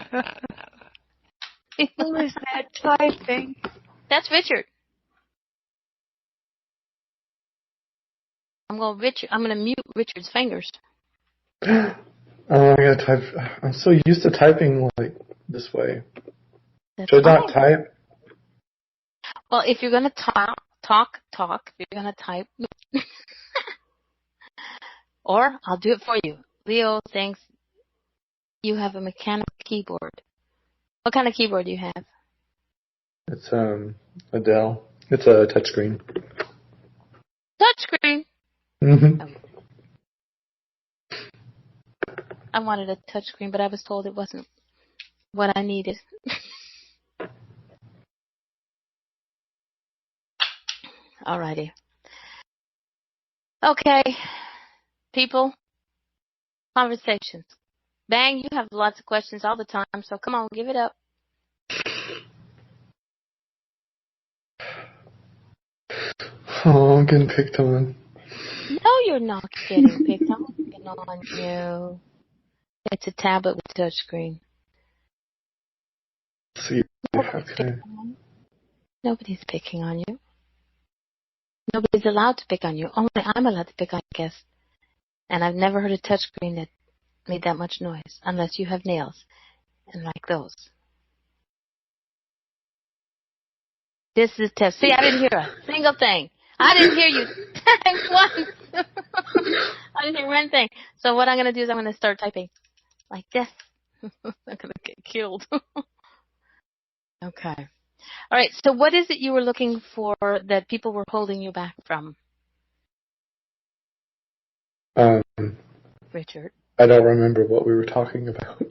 is that typing? That's Richard. I'm going to mute Richard's fingers. Oh, I gotta type. I'm so used to typing like this way. That's Should I fine. not type? Well, if you're going to talk, if you're going to type. Or I'll do it for you. Leo thinks you have a mechanical keyboard. What kind of keyboard do you have? It's a Dell. It's a touchscreen. Touchscreen. Mm-hmm. I wanted a touchscreen, but I was told it wasn't what I needed. Alrighty. Okay, people, conversations. Bang, you have lots of questions all the time, so come on, give it up. Oh, I'm getting picked on. No, you're not getting picked on. I'm picking on you. It's a tablet with a touchscreen. Let's see. Okay. Nobody's picking on you. Nobody's allowed to pick on you. Only I'm allowed to pick on you, guess. And I've never heard a touchscreen that made that much noise, unless you have nails, and like those. This is a test. See, I didn't hear a single thing. I didn't hear you type once. I didn't hear one thing. So what I'm going to do is I'm going to start typing like this. I'm going to get killed. Okay. All right. So what is it you were looking for that people were holding you back from? Richard. I don't remember what we were talking about.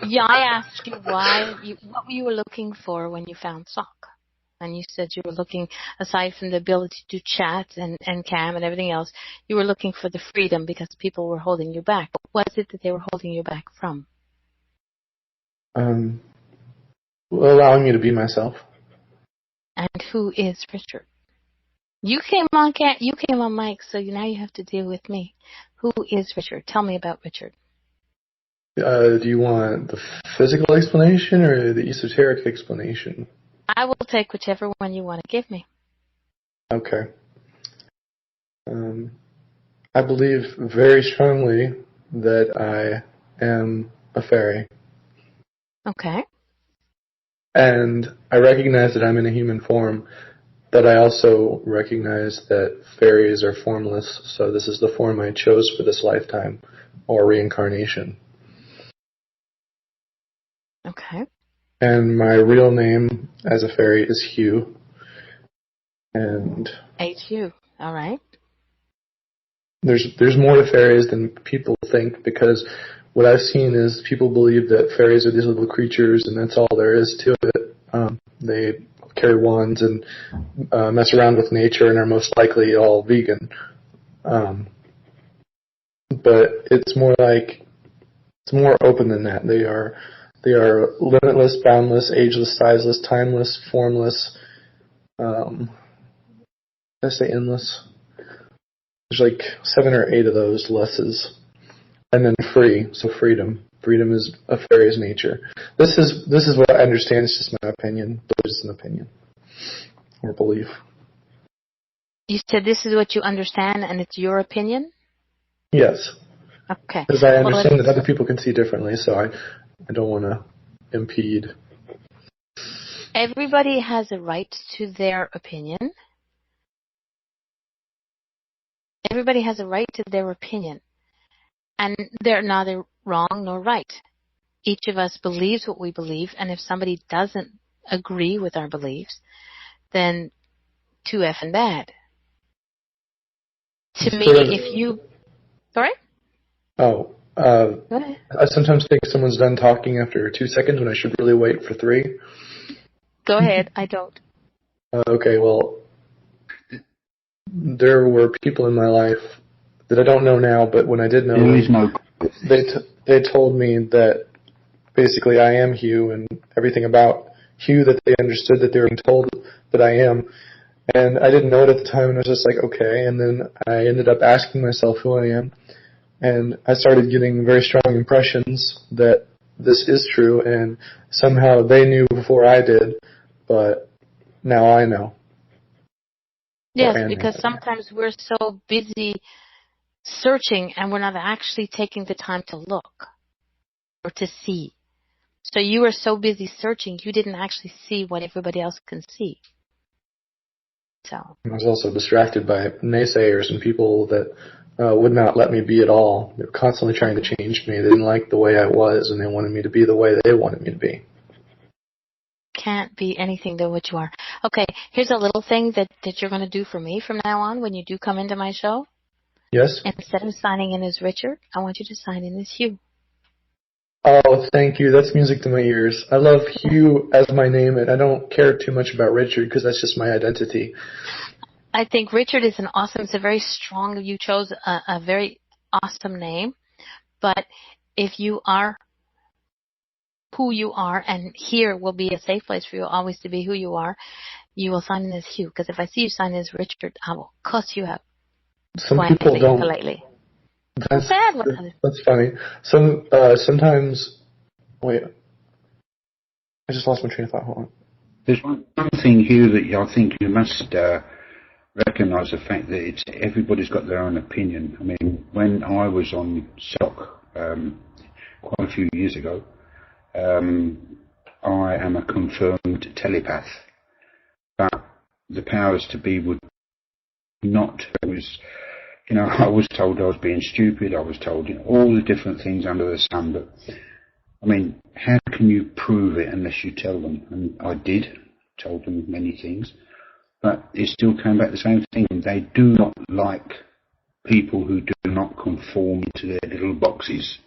Yeah, I asked you what you were looking for when you found Sock. And you said you were looking, aside from the ability to chat and cam and everything else, you were looking for the freedom because people were holding you back. What was it that they were holding you back from? Allowing me to be myself. And who is Richard? You came on mic, so now you have to deal with me. Who is Richard? Tell me about Richard. Do you want the physical explanation or the esoteric explanation? I will take whichever one you want to give me. Okay. I believe very strongly that I am a fairy. Okay. And I recognize that I'm in a human form, but I also recognize that fairies are formless, so this is the form I chose for this lifetime, or reincarnation. Okay. And my real name as a fairy is Hugh. And HU. All right. there's more to fairies than people think, because what I've seen is people believe that fairies are these little creatures and that's all there is to it. They carry wands and mess around with nature and are most likely all vegan. But it's more open than that. They are limitless, boundless, ageless, sizeless, timeless, formless. Did I say endless? There's like 7 or 8 of those lesses. And then free, so freedom. Freedom is a fairy's nature. This is what I understand. It's just my opinion, but it's an opinion or belief. You said this is what you understand, and it's your opinion? Yes. Okay. Because I understand that other people can see differently, so I don't want to impede. Everybody has a right to their opinion. Everybody has a right to their opinion. And they're neither wrong nor right. Each of us believes what we believe, and if somebody doesn't agree with our beliefs, then too effing bad. To me, if you... Sorry? Oh, Go ahead. I sometimes think someone's done talking after 2 seconds when I should really wait for 3. Go ahead. I don't. Okay, well, there were people in my life that I don't know now, but when I did know them, they told me that basically I am Hugh and everything about Hugh that they understood that they were being told that I am. And I didn't know it at the time, and I was just like, okay. And then I ended up asking myself who I am. And I started getting very strong impressions that this is true, and somehow they knew before I did, but now I know. Yes, because sometimes we're so busy searching and we're not actually taking the time to look or to see. So you were so busy searching, you didn't actually see what everybody else can see. So I was also distracted by naysayers and people that would not let me be at all. They were constantly trying to change me. They didn't like the way I was, and they wanted me to be the way they wanted me to be. Can't be anything than what you are. Okay, here's a little thing that you're going to do for me from now on when you do come into my show. Yes? Instead of signing in as Richard, I want you to sign in as Hugh. Oh, thank you. That's music to my ears. I love Hugh as my name, and I don't care too much about Richard because that's just my identity. I think Richard is it's a very strong, you chose a very awesome name. But if you are who you are, and here will be a safe place for you always to be who you are, you will sign in as Hugh. Because if I see you sign in as Richard, I will cuss you out. Some people don't. Politely. That's funny. Sometimes, wait, I just lost my train of thought. Hold on. There's one thing, Hugh, that I think you must recognise the fact that everybody's got their own opinion. I mean, when I was on SOC quite a few years ago, I am a confirmed telepath, but the powers to be would not. It was, I was told I was being stupid. I was told all the different things under the sun. But I mean, how can you prove it unless you tell them? And I told them many things, but it still came back the same thing. They do not like people who do not conform to their little boxes.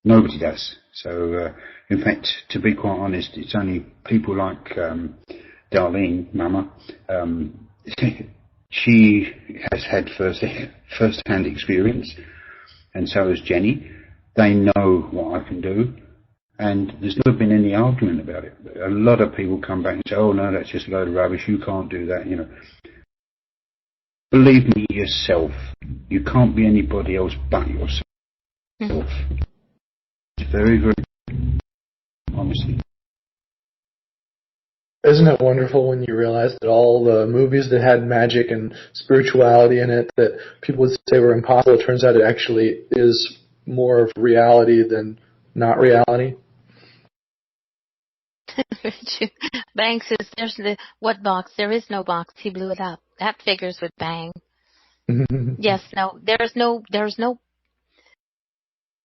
Nobody does. So, in fact, to be quite honest, it's only people like Darlene, Mama. She has had first-hand experience, and so has Jenny. They know what I can do, and there's never been any argument about it. A lot of people come back and say, "Oh no, that's just a load of rubbish. You can't do that." Believe me yourself. You can't be anybody else but yourself. Mm-hmm. It's very, very honestly. Isn't it wonderful when you realize that all the movies that had magic and spirituality in it that people would say were impossible, it turns out it actually is more of reality than not reality? Bang says, "There's what box? There is no box. He blew it up." That figures with Bang. Yes, no, there's no.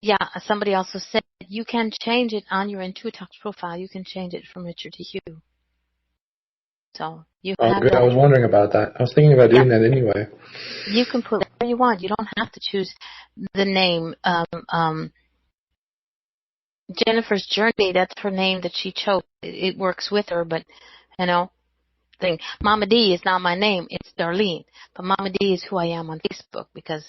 Yeah, somebody also said you can change it on your IntuiTalks profile. You can change it from Richard to Hugh. So you have good. that. I was wondering about that. I was thinking about doing that anyway. You can put whatever you want. You don't have to choose the name. Jennifer's Journey, that's her name that she chose. It works with her, but, Mama D is not my name. It's Darlene. But Mama D is who I am on Facebook because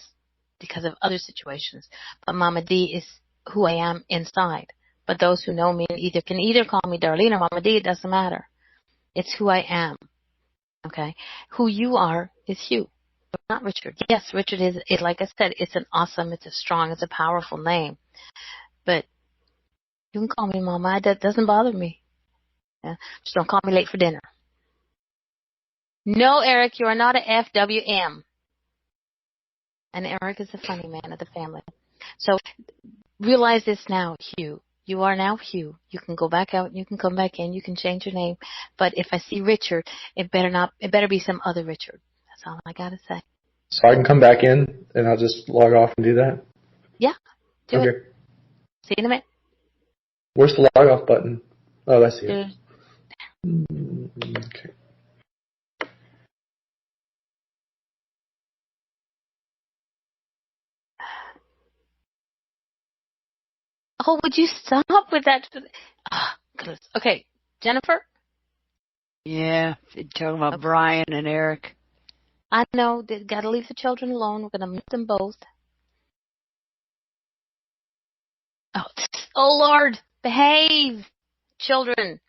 of other situations. But Mama D is who I am inside. But those who know me can either call me Darlene or Mama D. It doesn't matter. It's who I am. Okay? Who you are is Hugh, but not Richard. Yes, Richard is, like I said, it's a strong, it's a powerful name. But you can call me Mama. That doesn't bother me. Yeah. Just don't call me late for dinner. No, Eric, you are not a FWM. And Eric is a funny man of the family. So realize this now, Hugh. You are now Hugh. You can go back out. You can come back in. You can change your name. But if I see Richard, it better be some other Richard. That's all I gotta say. So I can come back in and I'll just log off and do that? Yeah. Do okay. it. See you in a minute. Where's the log off button? Oh, I see it. Okay. Oh, would you stop with that? Oh, okay, Jennifer? Yeah, talking about Brian and Eric. I know. Got to leave the children alone. We're going to mute them both. Oh, Lord. Behave, children.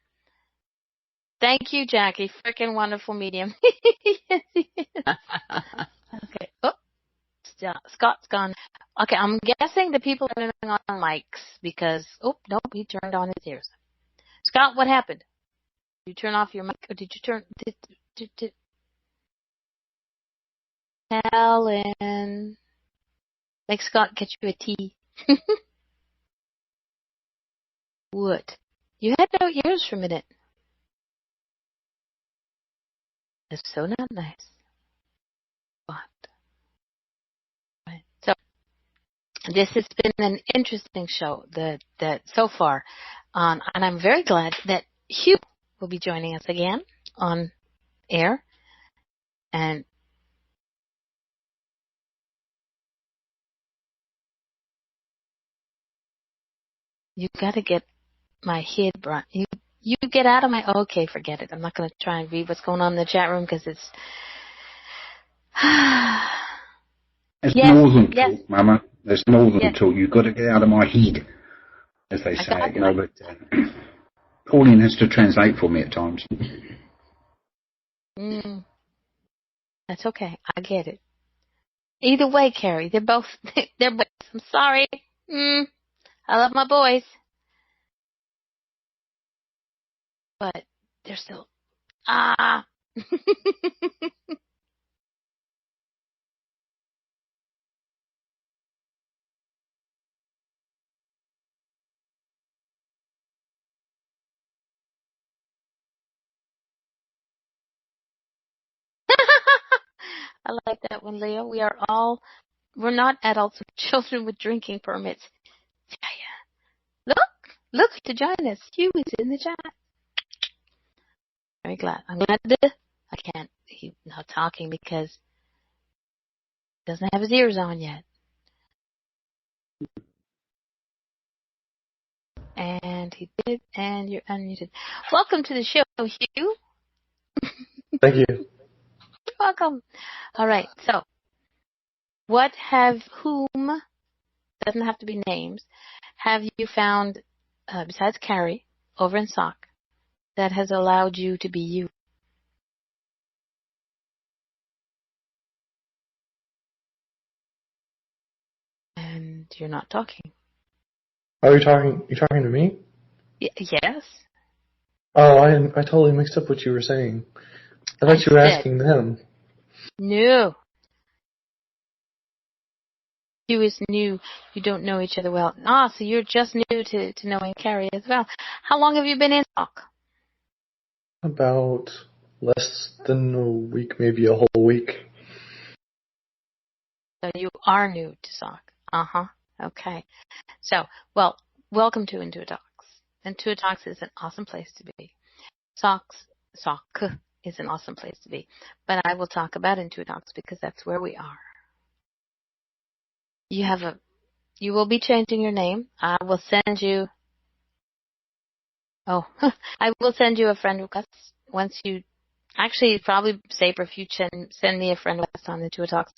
Thank you, Jackie. Freaking wonderful medium. Yes, he is. Okay. Oh, Scott's gone. Okay, I'm guessing the people are turning on mics because, nope, he turned on his ears. Scott, what happened? Did you turn off your mic or did you turn... Helen. Make Scott get you a tea. What? You had no ears for a minute. That's so not nice. What? Right. So, this has been an interesting show that so far. And I'm very glad that Hugh will be joining us again on air. And you got to get my head, Brian. You get out of my... Okay, forget it. I'm not going to try and read what's going on in the chat room because it's... There's more than talk, Mama. There's more than talk. You've got to get out of my head, as they say. But Pauline has to translate for me at times. That's okay. I get it. Either way, Carrie, they're boys. I'm sorry. I love my boys. But they're still... I like that one, Leo. We're not adults with children with drinking permits. Yeah. Look to join us. Hugh is in the chat. Very glad. I'm glad he's not talking because he doesn't have his ears on yet. And he did, and you're unmuted. Welcome to the show, Hugh. Thank you. You're welcome. All right, so whom, doesn't have to be names, have you found, besides Carrie, over in SOC, that has allowed you to be you? And you're not talking. Are you talking to me? Yes. Oh, I totally mixed up what you were saying. I thought you were asking them. No. You is new. You don't know each other well. So you're just new to knowing Carrie as well. How long have you been in SOC? About less than a week, maybe a whole week. So you are new to SOC. Okay. So, well, welcome to IntuiTalks. IntuiTalks is an awesome place to be. SOC is an awesome place to be. But I will talk about IntuiTalks because that's where we are. You will be changing your name. I will send you I will send you a friend request once you actually it's probably safer if you send me a friend request on IntuiTalks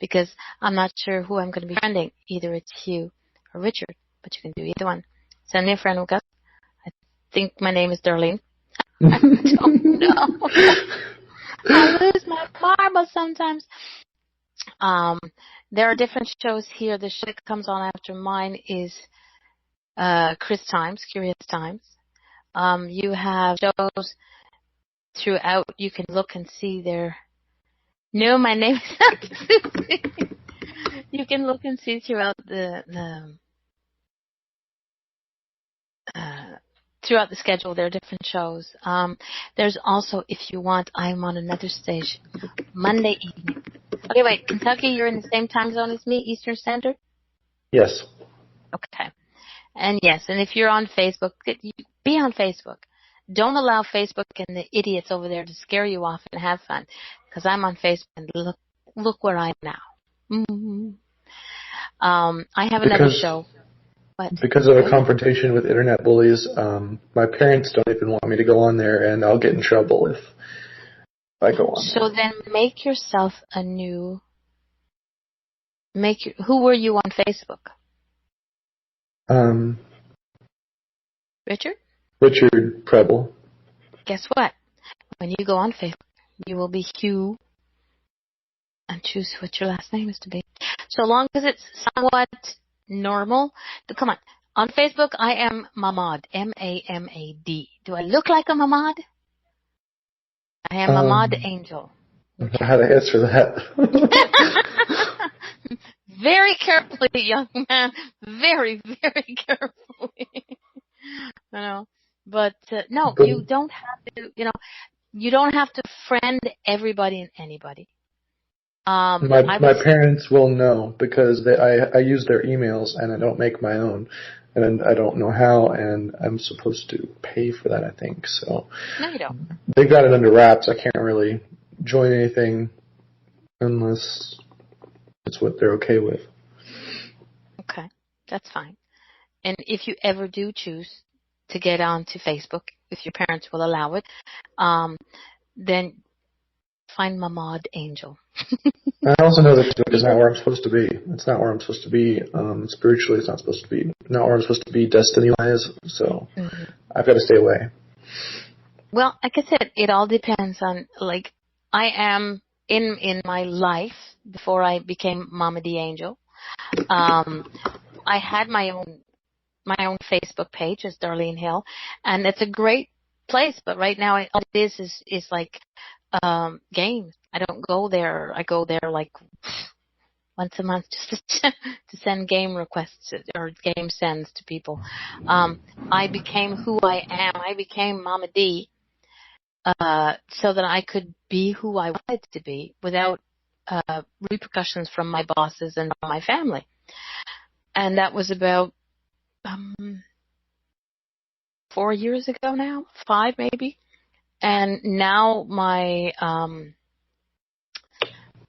because I'm not sure who I'm going to be friending. Either it's Hugh or Richard, but you can do either one. Send me a friend request. I think my name is Darlene. I don't know. I lose my marbles sometimes. There are different shows here. The show that comes on after mine is Curious Times. You have shows throughout. You can look and see there. No, my name is not Susie. You can look and see throughout throughout the schedule. There are different shows. There's also, if you want, I'm on another station Monday evening. Okay, wait, Kentucky, you're in the same time zone as me, Eastern Standard? Yes. Okay. And yes, and if you're on Facebook, be on Facebook. Don't allow Facebook and the idiots over there to scare you off and have fun. Because I'm on Facebook and look where I am now. Mm-hmm. I have another show. What? Because of a confrontation with internet bullies, my parents don't even want me to go on there, and I'll get in trouble if I go on there. So then make yourself a new... Who were you on Facebook? Richard? Richard Preble. Guess what? When you go on Facebook, you will be Hugh and choose what your last name is to be. So long as it's somewhat normal. Come on. On Facebook, I am Mamad. M-A-M-A-D. Do I look like a Mamad? I am Mamad Angel. Okay. How to answer that? Very carefully, young man. Very, very carefully. But you don't have to, you don't have to friend everybody and anybody. My parents will know because I use their emails and I don't make my own, and I don't know how, and I'm supposed to pay for that, I think. So no, you don't. They've got it under wraps. I can't really join anything unless it's what they're okay with. Okay, that's fine. And if you ever do choose to get onto Facebook, if your parents will allow it, then find Mamad Angel. I also know that Facebook is not where I'm supposed to be. It's not where I'm supposed to be. Spiritually, it's not supposed to be. Not where I'm supposed to be destiny-wise. So I've got to stay away. Well, like I said, it all depends on, like, I am in my life before I became Mama D Angel. I had my own Facebook page as Darlene Hill, and it's a great place. But right now, all it is like games. I don't go there. I go there like once a month just to send game requests or game sends to people. I became who I am. I became Mama D so that I could be who I wanted to be without repercussions from my bosses and my family. And that was about 4 years ago now, 5 maybe. And now my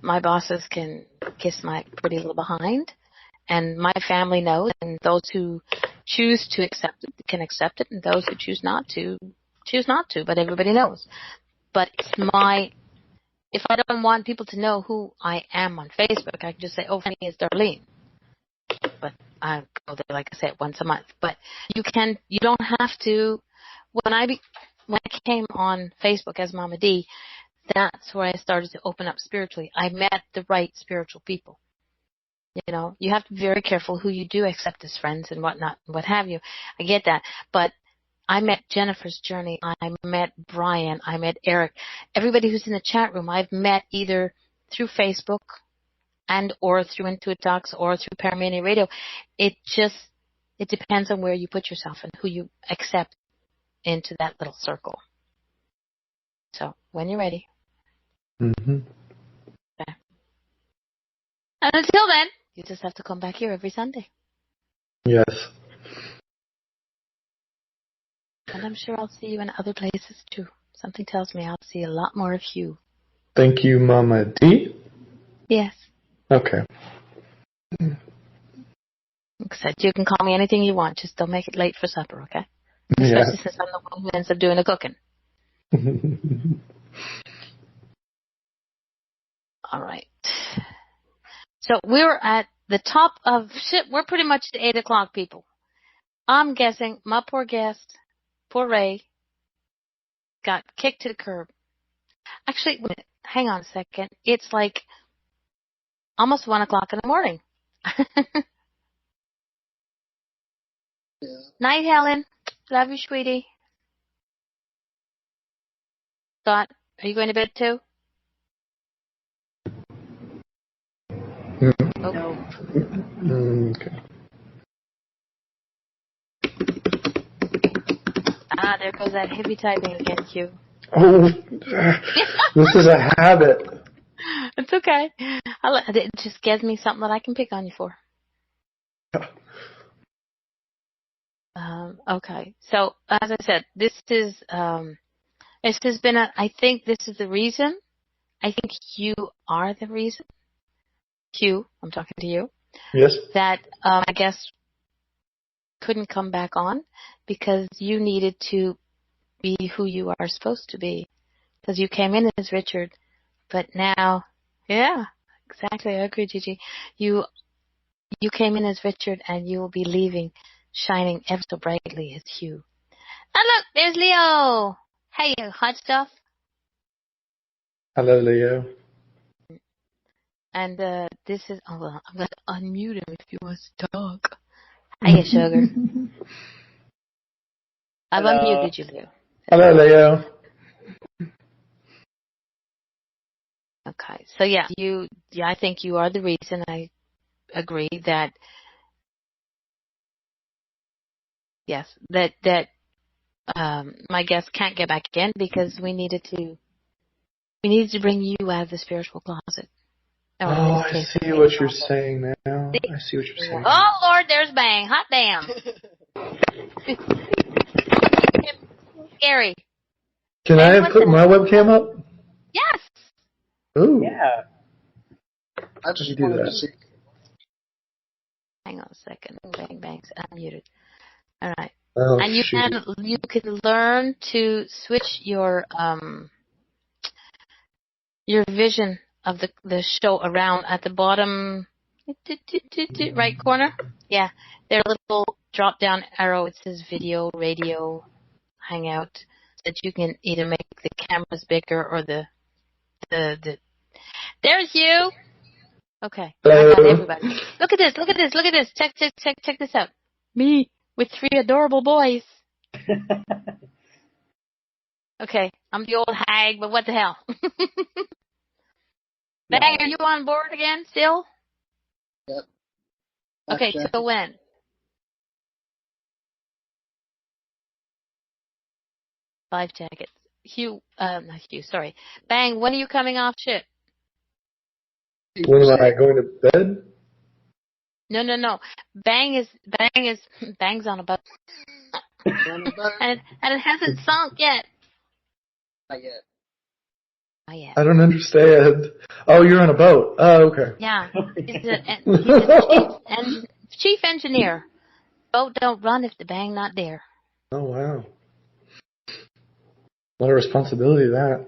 bosses can kiss my pretty little behind, and my family knows, and those who choose to accept it can accept it, and those who choose not to, but everybody knows. But if I don't want people to know who I am on Facebook, I can just say, oh, my name is Darlene. But I go there, like I said, once a month. But you don't have to. When I came on Facebook as Mama D, that's where I started to open up spiritually. I met the right spiritual people. You have to be very careful who you do accept as friends and whatnot, what have you. I get that. But I met Jennifer's journey. I met Brian. I met Eric. Everybody who's in the chat room, I've met either through Facebook and or through IntuiTalks or through Paramania Radio. It depends on where you put yourself and who you accept into that little circle. So when you're ready. Mm-hmm. Okay. And until then, you just have to come back here every Sunday. Yes. And I'm sure I'll see you in other places too. Something tells me I'll see a lot more of you. Thank you, Mama D. Yes. Okay. Except you can call me anything you want. Just don't make it late for supper, okay? Yeah. Especially since I'm the one who ends up doing the cooking. All right. So we're at the top of shit. We're pretty much at 8 o'clock, people. I'm guessing my poor guest, poor Ray, got kicked to the curb. Actually, wait, hang on a second. It's like almost 1 o'clock in the morning. Yeah. Night, Helen. Love you, sweetie. Scott, are you going to bed too? Oh. No. Okay. There goes that heavy typing again, Q. Oh, this is a habit. It's okay. It just gives me something that I can pick on you for. Okay. So, as I said, this has been I think this is the reason. I think you are the reason. Q, I'm talking to you. Yes. That, I guess, couldn't come back on because you needed to be who you are supposed to be. Because you came in as Richard, but now, yeah, exactly. I agree, Gigi. You came in as Richard, and you will be leaving shining ever so brightly as Hugh. And look, there's Leo. Hey, you hot stuff. Hello, Leo. And this is, oh, well, I'm going to unmute him if he wants to talk. Hiya, sugar. I've unmuted you, Leo. Hello, Leo. Okay, so yeah, I think you are the reason. I agree that, yes, that my guest can't get back in because we needed to bring you out of the spiritual closet. Oh, I see what you're saying now. I see what you're saying. Oh, Lord, there's Bang. Hot damn. Scary. Can I put my webcam up? Yes. Ooh. Yeah. I just do wanted that. to see. Hang on a second. Bang, Bang's unmuted. All right. Oh, and you can learn to switch your vision of the show around at the bottom right corner. Yeah, there's a little drop down arrow. It says video, radio, hangout, so that you can either make the cameras bigger or the there's you. Okay, I got everybody. Look at this. Look at this. Look at this. Check this out. Me with 3 adorable boys. Okay, I'm the old hag, but what the hell? Bang, are you on board again still? Yep. Okay, so when? Live jackets. Not Hugh, sorry. Bang, when are you coming off ship? When am I going to bed? No. Bang's on a boat. and it hasn't sunk yet. Not yet. Not yet. I don't understand. Oh, you're on a boat. Oh, okay. Yeah. He's a chief engineer. Boat don't run if the Bang not there. Oh, wow. A lot of responsibility, that.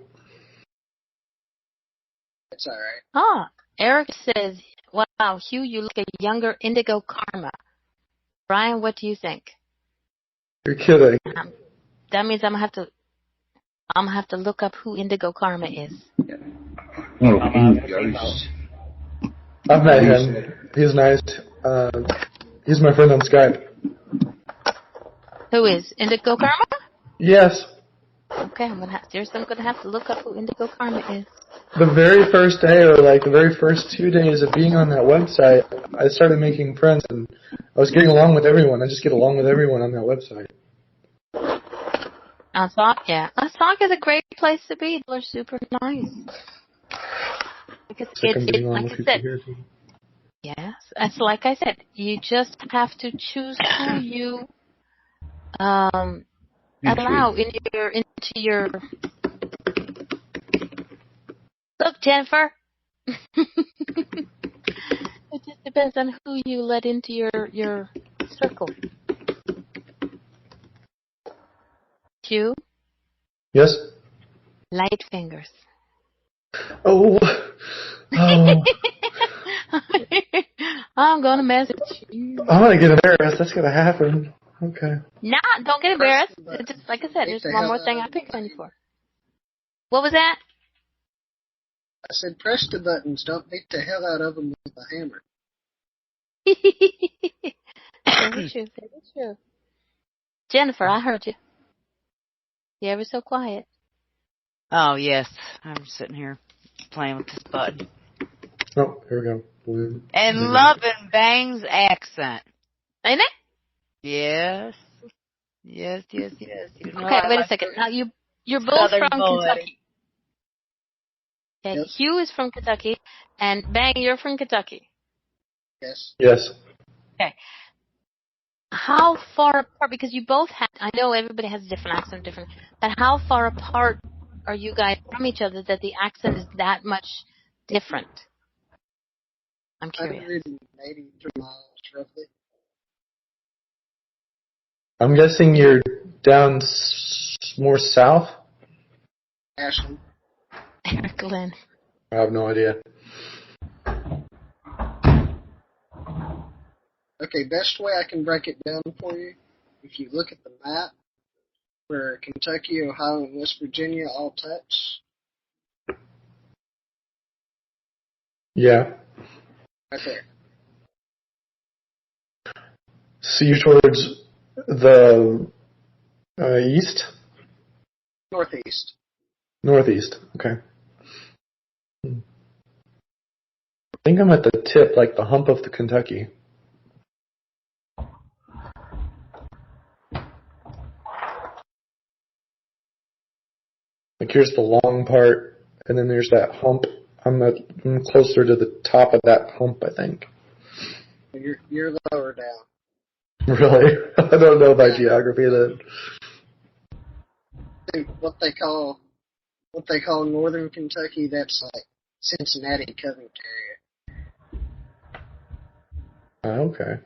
It's all right. Ah, Eric says, wow, Hugh, you look a younger Indigo Karma. Brian, what do you think? You're kidding. That means I'm gonna have to look up who Indigo Karma is. Yeah. Well, Indigo's. I've met him. He's nice. He's my friend on Skype. Who is? Indigo Karma? Yes. Okay, I'm gonna have to look up who Indigo Karma is. The very first day, or like the very first 2 days of being on that website, I started making friends, and I was getting along with everyone. I just get along with everyone on that website. Unstock is a great place to be. They're super nice. Because yes, it's like I said, you just have to choose who you allow into your. Look, Jennifer. It just depends on who you let into your circle. Q. Yes. Light fingers. Oh. I'm gonna message you. I'm gonna get embarrassed. That's gonna happen. Okay. Nah, don't get embarrassed. It's just like I said, there's one more thing I picked on you for. What was that? I said press the buttons. Don't beat the hell out of them with a hammer. Very true. Jennifer, I heard you. You ever so quiet. Oh, yes. I'm sitting here playing with this button. Oh, here we go. Blue. And loving Bang's accent. Ain't it? Yes. Yes. You know, okay, wait a second. Now, you're both from Kentucky. Okay, Yes. Hugh is from Kentucky, and Bang, you're from Kentucky. Yes. Yes. Okay. How far apart, because you both have, I know everybody has a different accent, but how far apart are you guys from each other that the accent is that much different? I'm curious. 183 miles, roughly. I'm guessing you're down more south? Ashland. Glenn. I have no idea. Okay, best way I can break it down for you, if you look at the map, where Kentucky, Ohio, and West Virginia all touch. Yeah. Right there. So you're towards the east? Northeast. Northeast. Okay. I think I'm at the tip, like the hump of the Kentucky. Like here's the long part, and then there's that hump. I'm closer to the top of that hump, I think. You're lower down. Really? I don't know by geography then. What they call northern Kentucky, that's like Cincinnati, Covington area. Okay.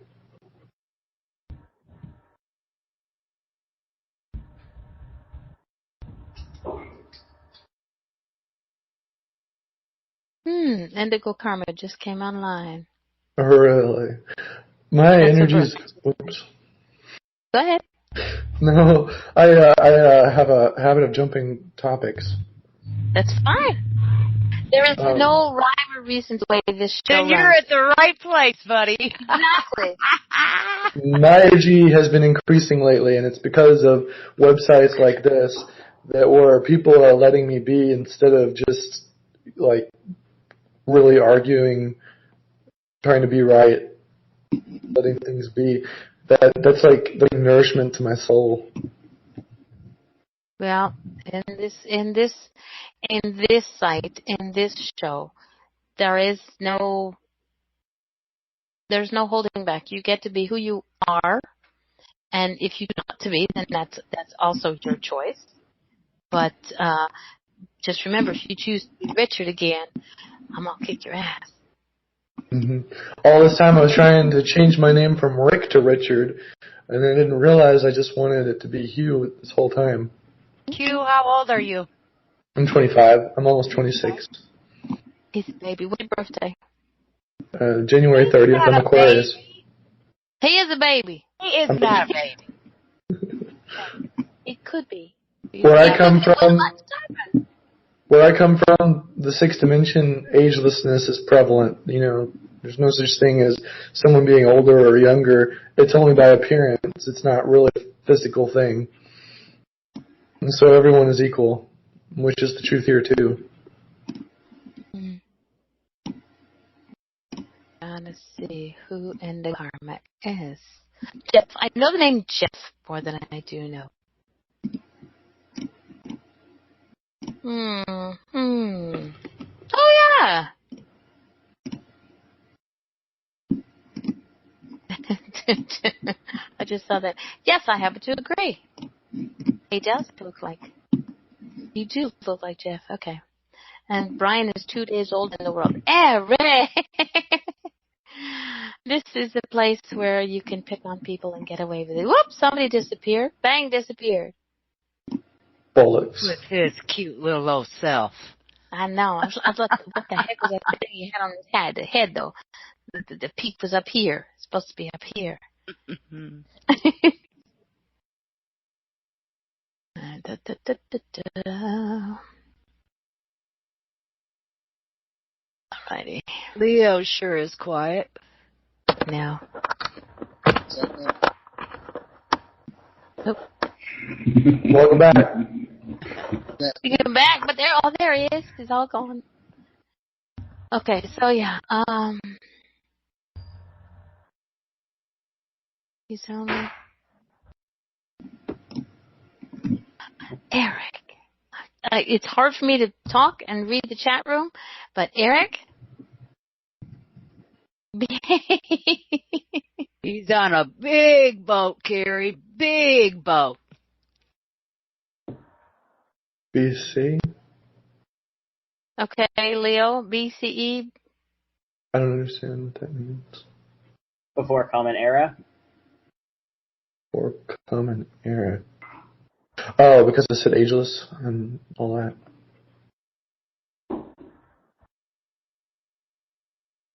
Indigo Karma just came online. Really? My energy's... Oops. Go ahead. No, I have a habit of jumping topics. That's fine. There is no rhyme or reason to the way this show Then you're at the right place, buddy. Exactly. My energy has been increasing lately, and it's because of websites like this where people are letting me be instead of just like really arguing, trying to be right, letting things be. That's like the nourishment to my soul. Well, in this site, in this show, there's no holding back. You get to be who you are, and if you do not to be, then that's also your choice. But just remember, if you choose to be Richard again, I'm gonna kick your ass. Mm-hmm. All this time I was trying to change my name from Rick to Richard, and I didn't realize I just wanted it to be Hugh this whole time. Hugh, how old are you? I'm 25. I'm almost 26. He's a baby. What's your birthday? January 30th. I'm Aquarius. He is a baby. He is not a baby. It could be. Where I come from, the sixth dimension, agelessness is prevalent. You know, there's no such thing as someone being older or younger. It's only by appearance. It's not really physical thing. And so everyone is equal, which is the truth here too. Let's see who in the karma is. Jeff. I know the name Jeff more than I do know. Oh, yeah. I just saw that. Yes, I happen to agree. He does look like. You do look like Jeff. Okay. And Brian is 2 days old in the world. Eric! This is a place where you can pick on people and get away with it. Whoops, somebody disappeared. Bang, disappeared. Bollocks. With his cute little old self. I know. I thought, what the heck was that thing he had on his head? The head, though. The peak was up here. It's supposed to be up here. Alrighty. Leo sure is quiet. Now. Nope. Welcome back. We get him back, but there he is. He's all gone. Okay, so yeah, he's only Eric. It's hard for me to talk and read the chat room, but Eric, he's on a big boat, Carrie. Big boat. BC? Okay, Leo, BCE. I don't understand what that means. Before Common Era? Or Common Era. Oh, because I said ageless and all that.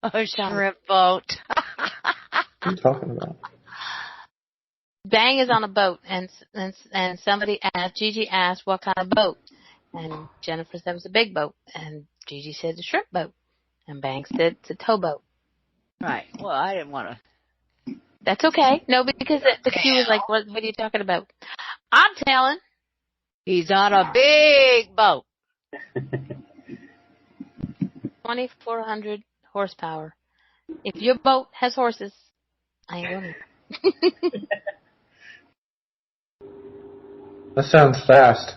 A shrimp boat. What are you talking about? Bang is on a boat, and somebody asked, Gigi asked, what kind of boat? And Jennifer said it was a big boat, and Gigi said it's a shrimp boat, and Bang said it's a towboat. Right. Well, I didn't want to. That's okay. No, because the Q was like, what are you talking about? I'm telling. He's on a big boat. 2,400 horsepower. If your boat has horses, I ain't going. That sounds fast.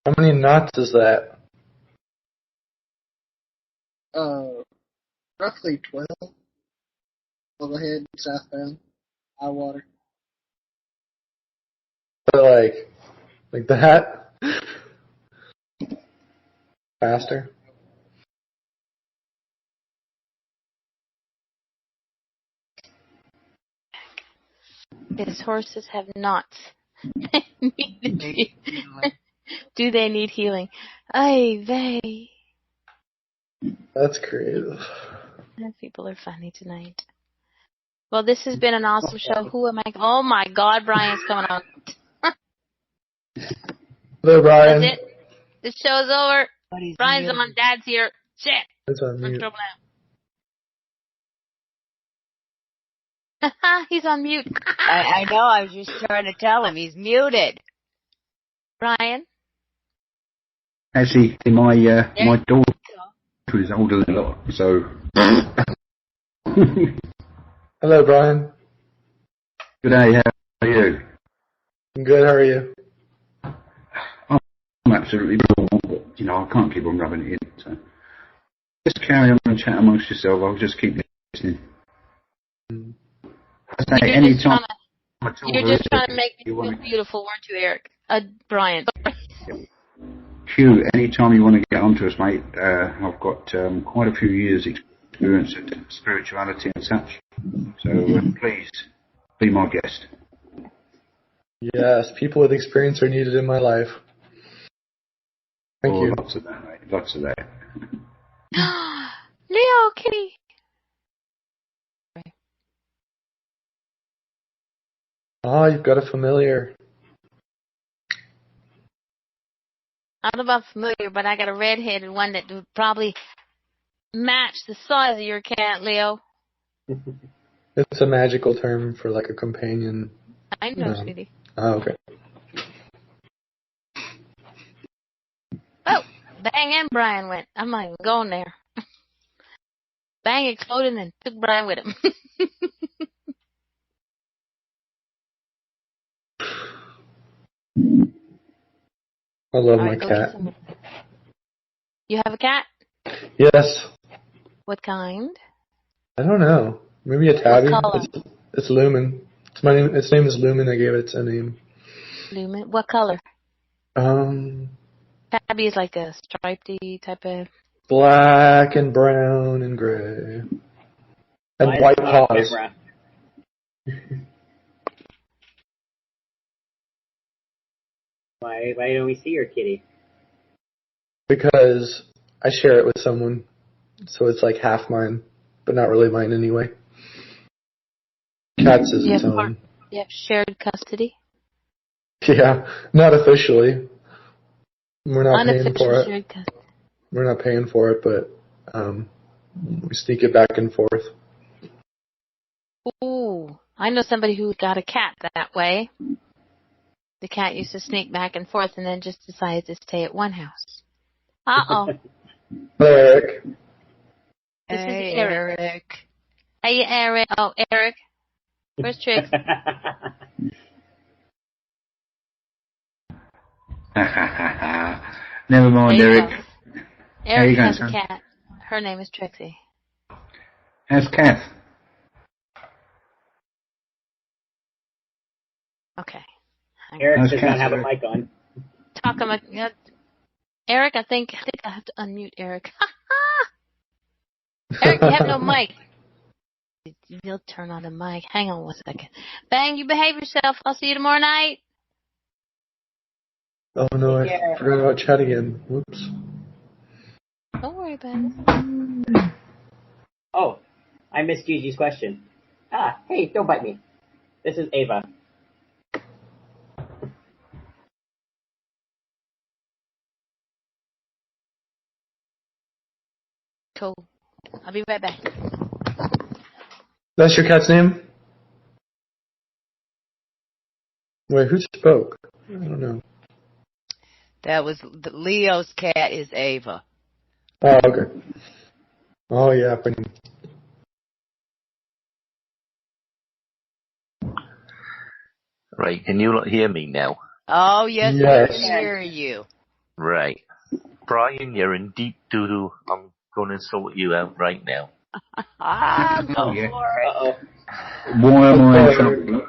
How many knots is that? Roughly 12. Overhead, southbound, high water. Like that? Faster? His horses have knots. Do they need healing? Ay, vey. That's creative. People are funny tonight. Well, this has been an awesome show. Who am I? Oh my God, Brian's coming on. Hello, Brian. That's it. This show's over. Brian's muted. on. Dad's here. Shit. It's on mute. He's on mute. I know. I was just trying to tell him he's muted. Brian. Actually, my daughter is older than a lot, so. Hello, Brian. Good day, how are you? I'm good, how are you? I'm absolutely wrong, but, I can't keep on rubbing it in, so. Just carry on and chat amongst yourself, I'll just keep listening. You're just trying to make me feel beautiful, weren't you, Eric? Brian. Q, anytime you want to get onto us, mate, I've got quite a few years' experience in spirituality and such. So please, be my guest. Yes, people with experience are needed in my life. Thank you. Lots of that, mate. Lots of that. Leo, kitty. Oh, you've got a familiar. I don't know about familiar, but I got a red-headed one that would probably match the size of your cat, Leo. It's a magical term for like a companion. I know, sweetie. Oh, okay. Oh, Bang and Brian went. I'm not even going there. Bang exploded and took Brian with him. I love my cat. You have a cat? Yes. What kind? I don't know. Maybe a tabby. What color? It's Lumen. Its name is Lumen. I gave it a name. Lumen. What color? Tabby is like a stripedy type of... Black and brown and gray. And white paws. Why don't we see your kitty? Because I share it with someone. So it's like half mine, but not really mine anyway. Cats is its own. You have shared custody? Yeah, not officially. We're not paying for it. Shared custody. We're not paying for it, but we sneak it back and forth. Ooh, I know somebody who got a cat that way. The cat used to sneak back and forth and then just decided to stay at one house. Uh-oh. Eric. This is Eric. Hey, Eric. Oh, Eric. Where's Trix? Never mind, Eric. Eric has a cat. Her name is Trixie. How's Kath? Okay. Eric does not have a mic on. Eric, I think I have to unmute Eric. Eric, you have no mic. You'll turn on the mic. Hang on 1 second. Bang, you behave yourself. I'll see you tomorrow night. Oh no, I forgot about chat again. Whoops. Don't worry about it. Oh, I missed Gigi's question. Hey, don't bite me. This is Ava. Cool. I'll be right back. That's your cat's name? Wait, who spoke? I don't know. That was Leo's cat is Ava. Oh, okay. Oh, yeah. Right, can you not hear me now? Oh, yes. I can hear you. Right. Brian, you're in deep doo-doo. I'm going to sort you out right now. Go for it. Why am I in trouble?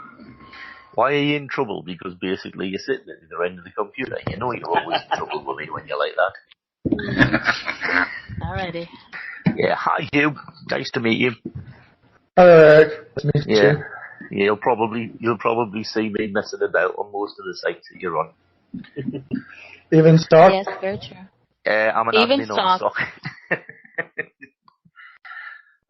Why are you in trouble? Because basically you're sitting at the other end of the computer. You know you're always in trouble with me when you're like that. Alrighty. Yeah, hi Hugh. Nice to meet you. Hi Eric. Nice to meet you. Yeah. You'll probably see me messing about on most of the sites that you're on. Even stock? Yes, very true. I'm an Even admin on stock.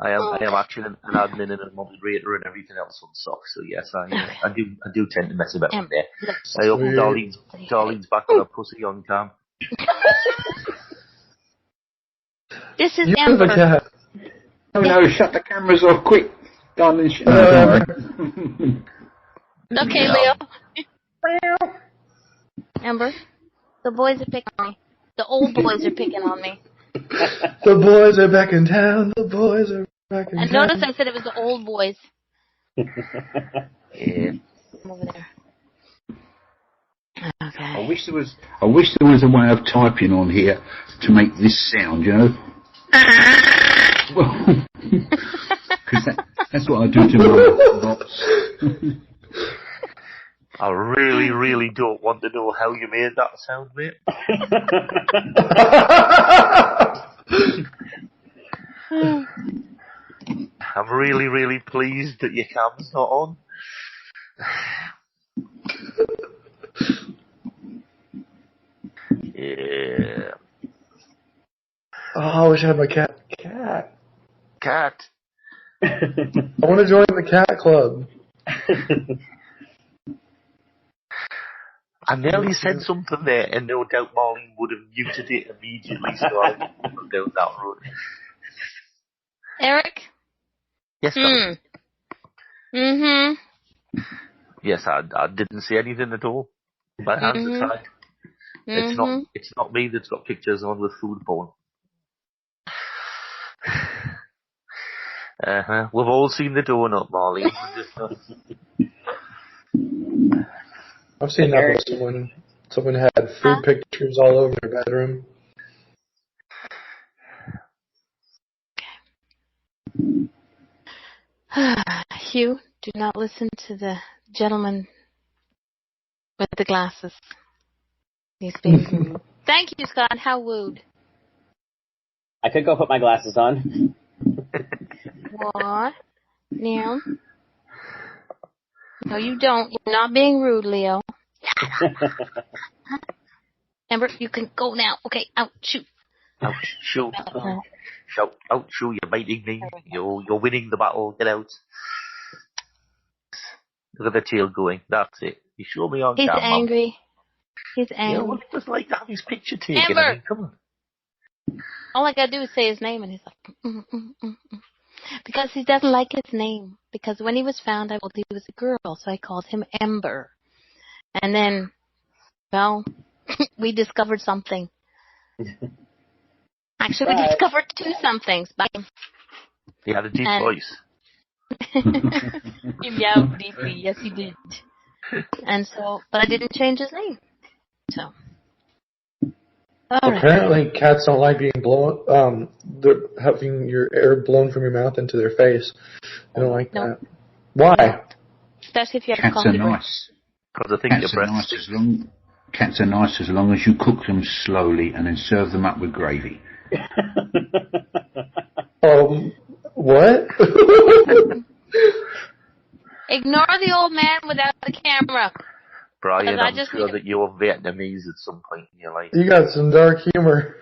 I am actually an admin and a moderator and everything else on stock. So yes, I do tend to mess about with there. I hope Darlene's back with her pussy on cam. This is you Amber. Have a cat. Oh no! Shut the cameras off, quick, darling. Okay, Leo. Amber, the boys are picking on me. The old boys are picking on me. The boys are back in town. The boys are back in town. And notice I said it was the old boys. Yeah. I'm over there. Okay. I wish there was a way of typing on here to make this sound, you know. Well, because that's what I do to my bots. I really, really don't want to know how you made that sound, mate. I'm really, really pleased that your cam's not on. Yeah. Oh, I wish I had my cat. Cat. I want to join the cat club. I nearly said something there, and no doubt Marlene would have muted it immediately, so I wouldn't go down that road. Eric? Yes, darling. Mm-hmm. Yes, I didn't see anything at all. My hands are tied. It's not me that's got pictures on with food porn. We've all seen the donut, Marlene. I've seen that where someone had food pictures all over their bedroom. Hugh, do not listen to the gentleman with the glasses. He's being rude. Thank you, Scott. How wooed. I could go put my glasses on. What? Neil? No, you don't. You're not being rude, Leo. Amber, you can go now. Okay, out, shoot. Out, shoot. Shout, out, shoot, you're biting me. You're winning the battle. Get out. Look at the tail going. That's it. You show me on camera. He's angry. He's angry. Yeah, well, it was like to have his picture taken. Amber! I mean, come on. All I gotta do is say his name, and he's like, Because he doesn't like his name. Because when he was found, I told he was a girl, so I called him Ember. And then, well, we discovered something. Actually, we discovered two somethings. He had a deep voice. He meowed deeply. Yes, he did. And so, but I didn't change his name. So. Apparently, cats don't like being blown. They're having your air blown from your mouth into their face. They don't like that. Why? Especially if you have cats coffee are nice. Because I think cats are nice as long as you cook them slowly and then serve them up with gravy. What? Ignore the old man without the camera. Brian, I'm sure that you're Vietnamese at some point in your life. You got some dark humor.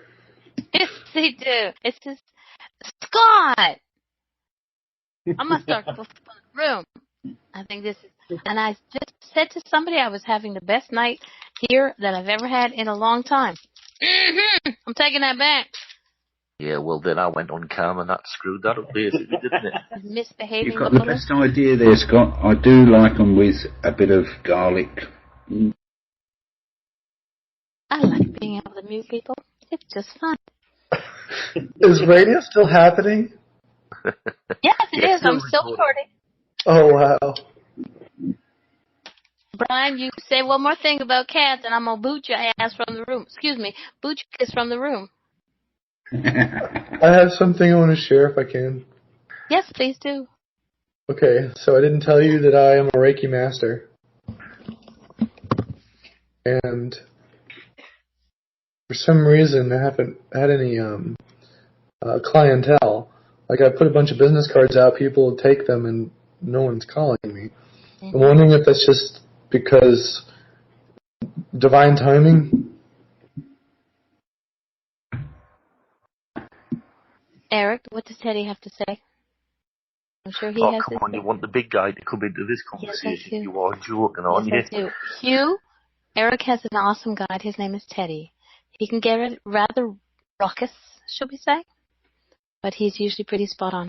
Yes, they do. It's just, Scott! I'm going to start from the room. I think this is, and I just said to somebody I was having the best night here that I've ever had in a long time. I'm taking that back. Yeah, well then I went on cam and that screwed that up basically, didn't it? Misbehaving. You've got the best idea there, Scott. I do like them with a bit of garlic. I like being able to mute people. It's just fun. Is radio still happening? Yes, it is. I'm still recording. Oh, wow. Brian, you say one more thing about cats and I'm going to boot your ass from the room. Excuse me, boot your kiss from the room. I have something I want to share if I can. Yes, please do. Okay, so I didn't tell you that I am a Reiki master. And for some reason I haven't had any clientele. Like I put a bunch of business cards out, people will take them and no one's calling me. I'm wondering if that's just because divine timing. Eric, what does Teddy have to say? I'm sure he has come on, you want the big guy to come into this conversation. Yes, you are joking, aren't you? Yes, I do. Hugh, Eric has an awesome guide. His name is Teddy. He can get rather raucous, should we say? But he's usually pretty spot on.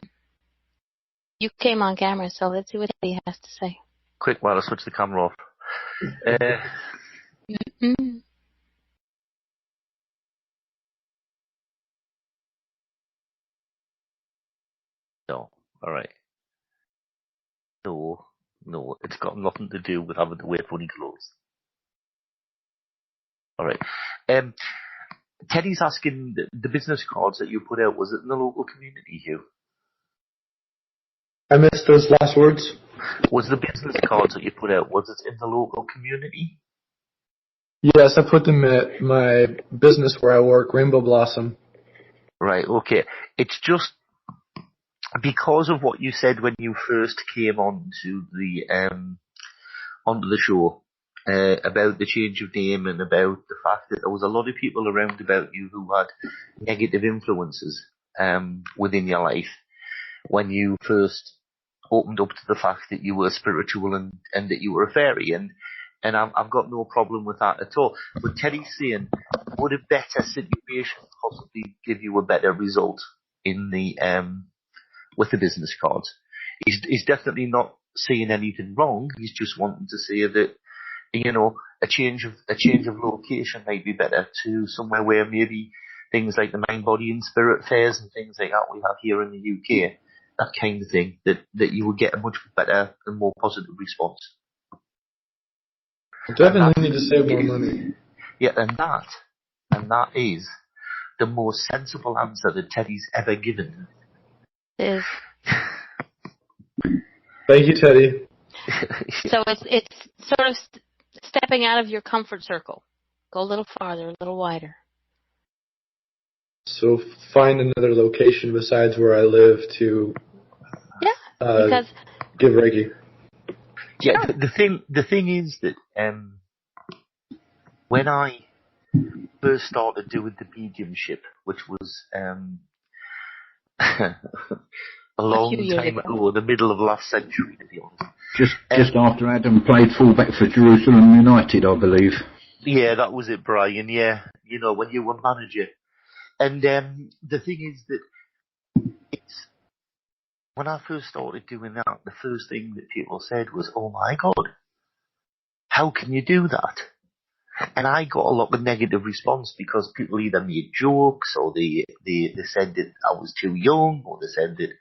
You came on camera, so let's see what Teddy has to say. Quick, while I switch the camera off. No, alright. No, it's got nothing to do with having to wear funny clothes. Alright. Teddy's asking, the business cards that you put out, was it in the local community, Hugh? I missed those last words. Was the business cards that you put out, was it in the local community? Yes, I put them at my business where I work, Rainbow Blossom. Right, okay. It's just because of what you said when you first came onto the show, about the change of name and about the fact that there was a lot of people around about you who had negative influences within your life when you first opened up to the fact that you were spiritual and that you were a fairy, and I've got no problem with that at all. But Teddy's saying, would a better situation possibly give you a better result in the with the business cards? He's definitely not saying anything wrong. He's just wanting to say that, you know, a change of location might be better to somewhere where maybe things like the Mind, Body and Spirit fairs and things like that we have here in the UK, that kind of thing, that you would get a much better and more positive response. Definitely need to save more money. Yeah, and that is the most sensible answer that Teddy's ever given. Is Thank you, Teddy. so it's sort of stepping out of your comfort circle. Go a little farther, a little wider. So find another location besides where I live to Because give Reiki. Yeah, the thing is that when I first started doing the mediumship, which was a long time ago, the middle of last century, to be honest. Just after Adam played fullback for Jerusalem United, I believe. Yeah, that was it, Brian. Yeah, you know, when you were manager. And the thing is that when I first started doing that, the first thing that people said was, "Oh my God, how can you do that?" And I got a lot of negative response because people either made jokes or they said that I was too young, or they said that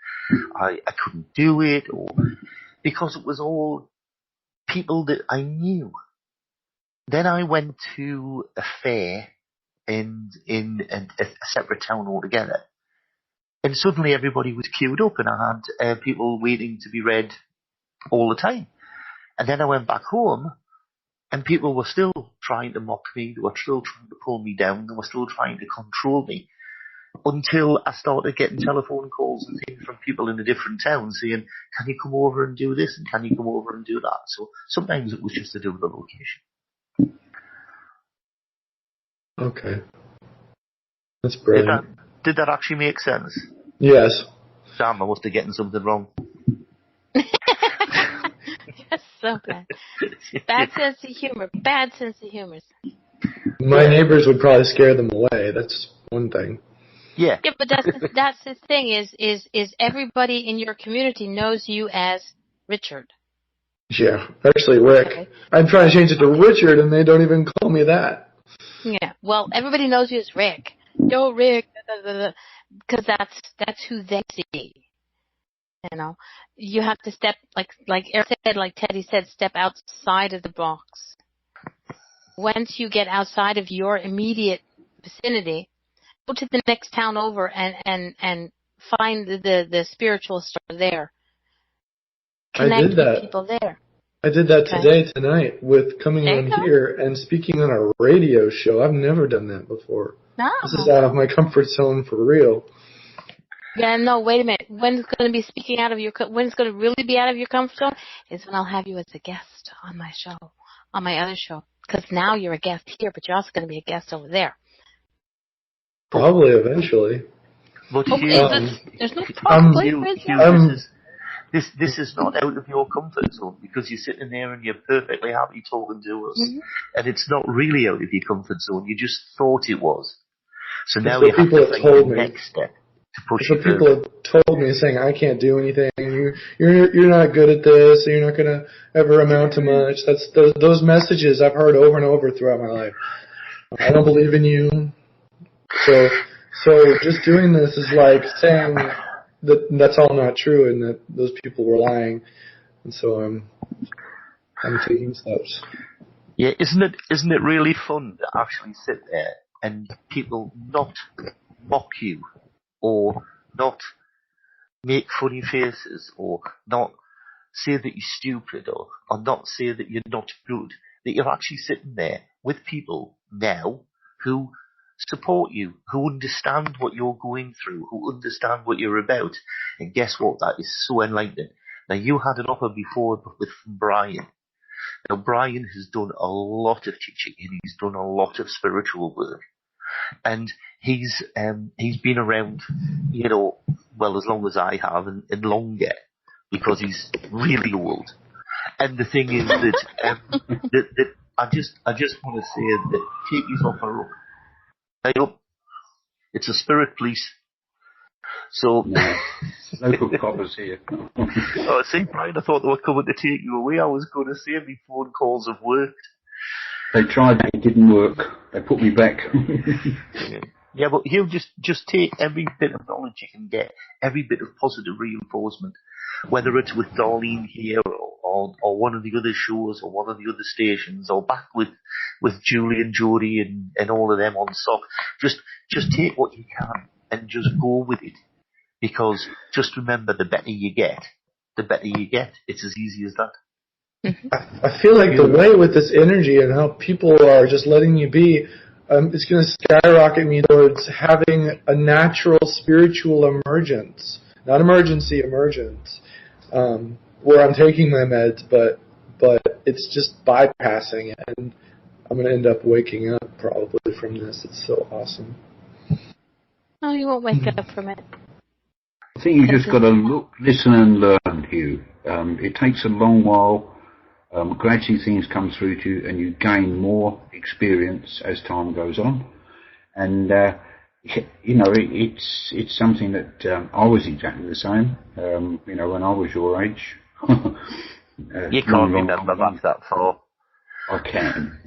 I couldn't do it, or because it was all people that I knew. Then I went to a fair in a separate town altogether, and suddenly everybody was queued up, and I had people waiting to be read all the time. And then I went back home, and people were still trying to mock me, they were still trying to pull me down, they were still trying to control me, until I started getting telephone calls and things from people in a different town saying, "Can you come over and do this, and can you come over and do that?" So sometimes it was just to do with the location. Okay. That's brilliant. Did that actually make sense? Yes. Sam, I must have getting something wrong. That's so bad. Bad sense of humor. Bad sense of humor. My neighbors would probably scare them away. That's one thing. Yeah. Yeah, but that's the thing is everybody in your community knows you as Richard. Yeah. Actually, Rick. Okay. I'm trying to change it to Richard, and they don't even call me that. Yeah. Well, everybody knows you as Rick. Yo, Rick. Because that's who they see. You know, you have to step, like Eric said, like Teddy said, step outside of the box. Once you get outside of your immediate vicinity, go to the next town over and find the spiritual store there. Connect with people there. I did that today, tonight, with coming on here and speaking on a radio show. I've never done that before. No. This is out of my comfort zone for real. Yeah, no, wait a minute. When it's going to be speaking out of your, when it's going to really be out of your comfort zone is when I'll have you as a guest on my show, on my other show. Because now you're a guest here, but you're also going to be a guest over there. Probably eventually. But there's no probably. This is not out of your comfort zone, because you're sitting there and you're perfectly happy talking to us, and it's not really out of your comfort zone. You just thought it was. So now you have to take the next step to push it further. People have told me, saying, "I can't do anything. You're not good at this. You're not going to ever amount to much." That's those messages I've heard over and over throughout my life. I don't believe in you. So just doing this is like saying that's all not true, and that those people were lying. And so I'm taking steps. Yeah, isn't it really fun to actually sit there and people not mock you, or not make funny faces, or not say that you're stupid, or not say that you're not good, that you're actually sitting there with people now who support you, who understand what you're going through, who understand what you're about. And guess what? That is so enlightening. Now, you had an offer before with Brian. Now, Brian has done a lot of teaching, and he's done a lot of spiritual work. And he's been around, you know, well, as long as I have, and longer, because he's really old. And the thing is that that I just want to say that take his offer up. Hey up. It's a spirit police. So, no. Local coppers here. Oh, see, Brian, I thought they were coming to take you away. I was going to say my phone calls have worked. They tried, it didn't work. They put me back. Yeah, but you just take every bit of knowledge you can get, every bit of positive reinforcement, whether it's with Darlene here or one of the other shows or one of the other stations or back with Julie and Jodie and all of them on SOC. Just take what you can and just go with it. Because just remember, the better you get. It's as easy as that. I feel like the way with this energy and how people are just letting you be, it's going to skyrocket me towards having a natural spiritual emergence. Not emergency, emergence. Where I'm taking my meds, but it's just bypassing it. And I'm going to end up waking up probably from this. It's so awesome. Oh, you won't wake up from it. I think you just got to look, listen and learn, Hugh. It takes a long while. Gradually things come through to you and you gain more experience as time goes on. And, it's something that I was exactly the same, when I was your age. You can't remember back that far. I can.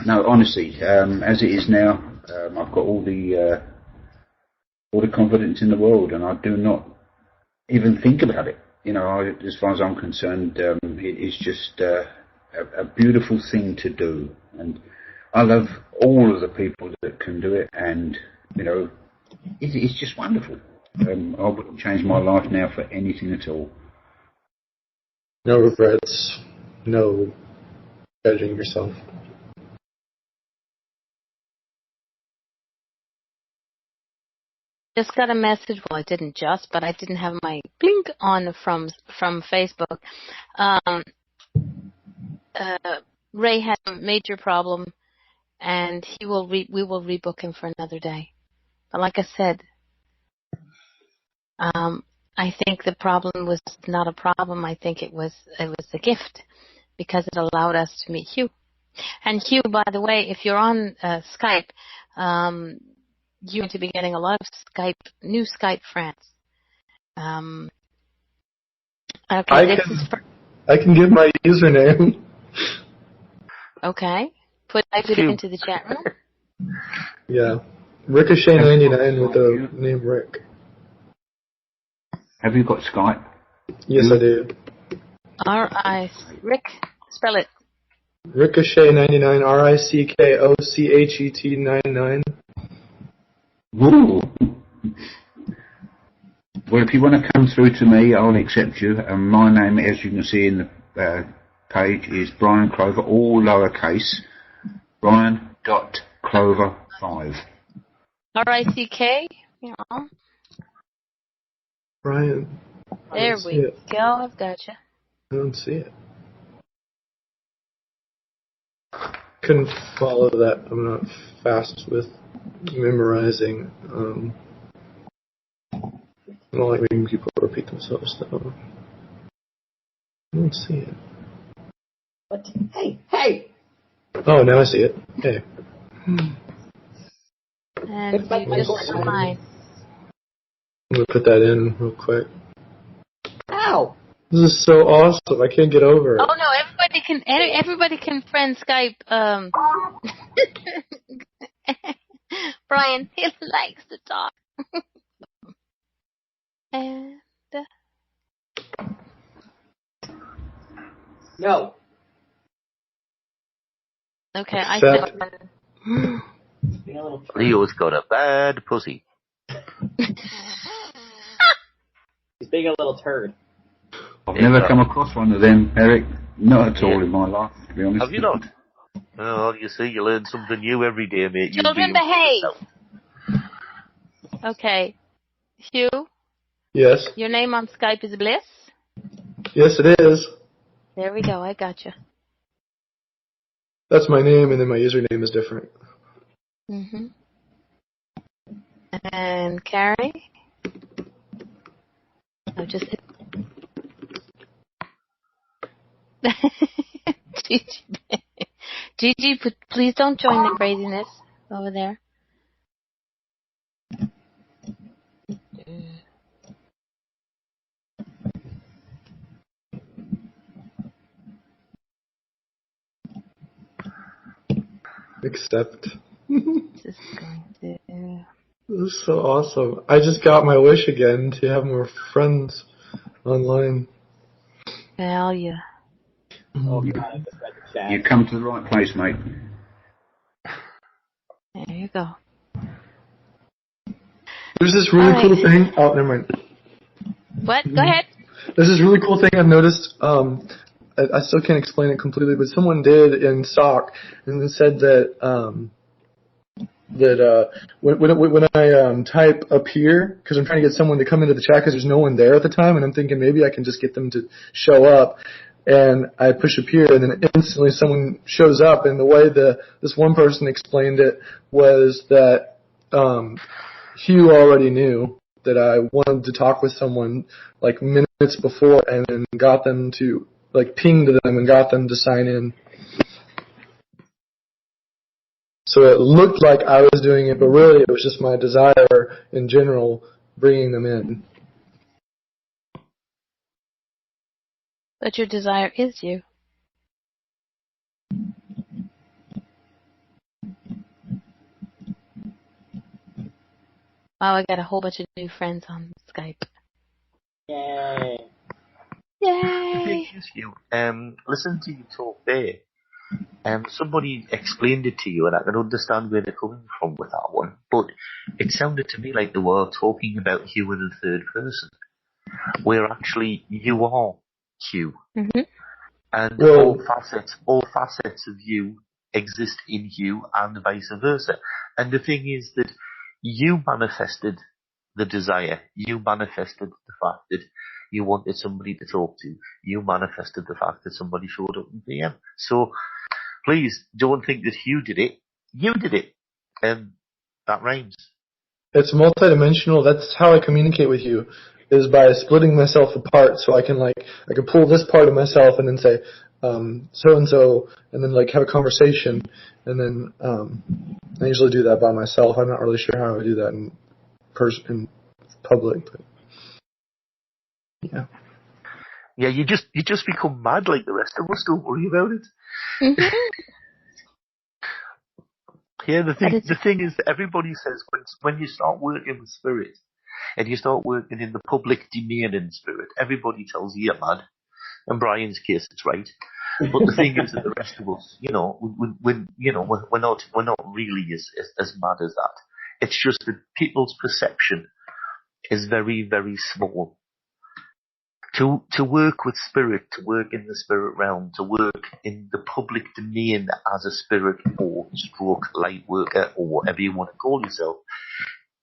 No, honestly, as it is now, I've got all the confidence in the world, and I do not even think about it. As far as I'm concerned, it is just a beautiful thing to do, and I love all of the people that can do it, and it's just wonderful. I wouldn't change my life now for anything at all. No regrets, no judging yourself. Just got a message. Well, I didn't just, but I didn't have my blink on from Facebook. Ray had a major problem, and we will rebook him for another day. But like I said, I think the problem was not a problem. I think it was a gift because it allowed us to meet Hugh. And Hugh, by the way, if you're on Skype, you're going to be getting a lot of new Skype friends. Okay, I can give my username. Okay, type it into the chat room. Yeah, Ricochet99 with the name Rick. Have you got Skype? Yes, I do. Rick, spell it. Ricochet99, RICKOCHET99. Ooh. Well, if you want to come through to me, I'll accept you. My name, as you can see in the page, is Brian-Clover, all lowercase. Brian.Clover5. RICK? Yeah. Brian. There we go. I've got you. I don't see it. Couldn't follow that. I'm not fast with memorizing. I don't like making people repeat themselves, though. I don't see it. What? Hey! Oh, now I see it. Hey. And you just fine. I'm going to put that in real quick. Ow! This is so awesome. I can't get over it. Oh, no, everybody can friend Skype. Brian, he likes to talk. And no. Okay, I said. Leo's got a bad pussy. He's being a little turd. I've never come across one of them, Eric. Not at all in my life, to be honest. Have you not? Oh, you see, you learn something new every day, mate. Children, behave. Okay. Hugh? Yes? Your name on Skype is Bliss? Yes, it is. There we go. I got you. That's my name, and then my username is different. Mm-hmm. And Carrie? Oh, just... Gigi, please don't join the craziness over there. accept. Just going to. This is so awesome. I just got my wish again to have more friends online. Hell yeah. Oh, God, I just read the chat. You come to the right place, mate. There you go. There's this really cool thing. Oh, never mind. What? Go ahead. There's this really cool thing I've noticed. I still can't explain it completely, but someone did in SOC, and it said that when I type appear, because I'm trying to get someone to come into the chat because there's no one there at the time, and I'm thinking maybe I can just get them to show up, and I push appear, and then instantly someone shows up, and the way this one person explained it was that Hugh already knew that I wanted to talk with someone like minutes before, and then got them to pinged them and got them to sign in. So it looked like I was doing it, but really it was just my desire in general bringing them in. But your desire is you. Wow, I got a whole bunch of new friends on Skype. Yay. Yay! You, listen to you talk there. Somebody explained it to you, and I can understand where they're coming from with that one. But it sounded to me like they were talking about you in the third person, where actually you are Hugh, and all facets of you exist in you, and vice versa. And the thing is that you manifested the desire, you manifested the fact that you wanted somebody to talk to, you manifested the fact that somebody showed up in PM. So please don't think that Hugh did it. You did it. And that rhymes. It's multidimensional. That's how I communicate with you, is by splitting myself apart, so I can pull this part of myself and then say, so and so, and then have a conversation, and then I usually do that by myself. I'm not really sure how I do that in public, but yeah. Yeah, you just become mad like the rest of us. Don't worry about it. Yeah, the thing is that everybody says when you start working with spirit and you start working in the public domain in spirit, everybody tells you you're mad. In Brian's case, it's right. But the thing is that the rest of us, we're not really as mad as that. It's just that people's perception is very, very small. To work with spirit, to work in the spirit realm, to work in the public domain as a spirit or stroke light worker or whatever you want to call yourself,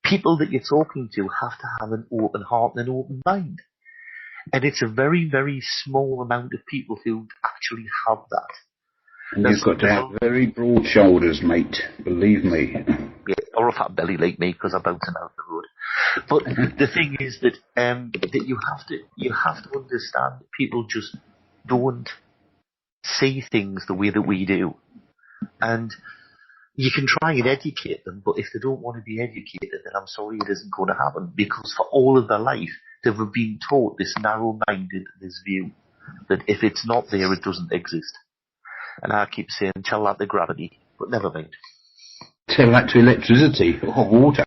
people that you're talking to have to have an open heart and an open mind. And it's a very, very small amount of people who actually have that. And you've got to have very broad shoulders, mate. Believe me. Yeah, or a fat belly like me, because I'm bouncing out the road. But the thing is that that you have to understand that people just don't see things the way that we do. And you can try and educate them, but if they don't want to be educated, then I'm sorry, it isn't going to happen. Because for all of their life, they've been taught this narrow-minded, this view, that if it's not there, it doesn't exist. And I keep saying, tell that to gravity, but never mind. Tell that to electricity or water.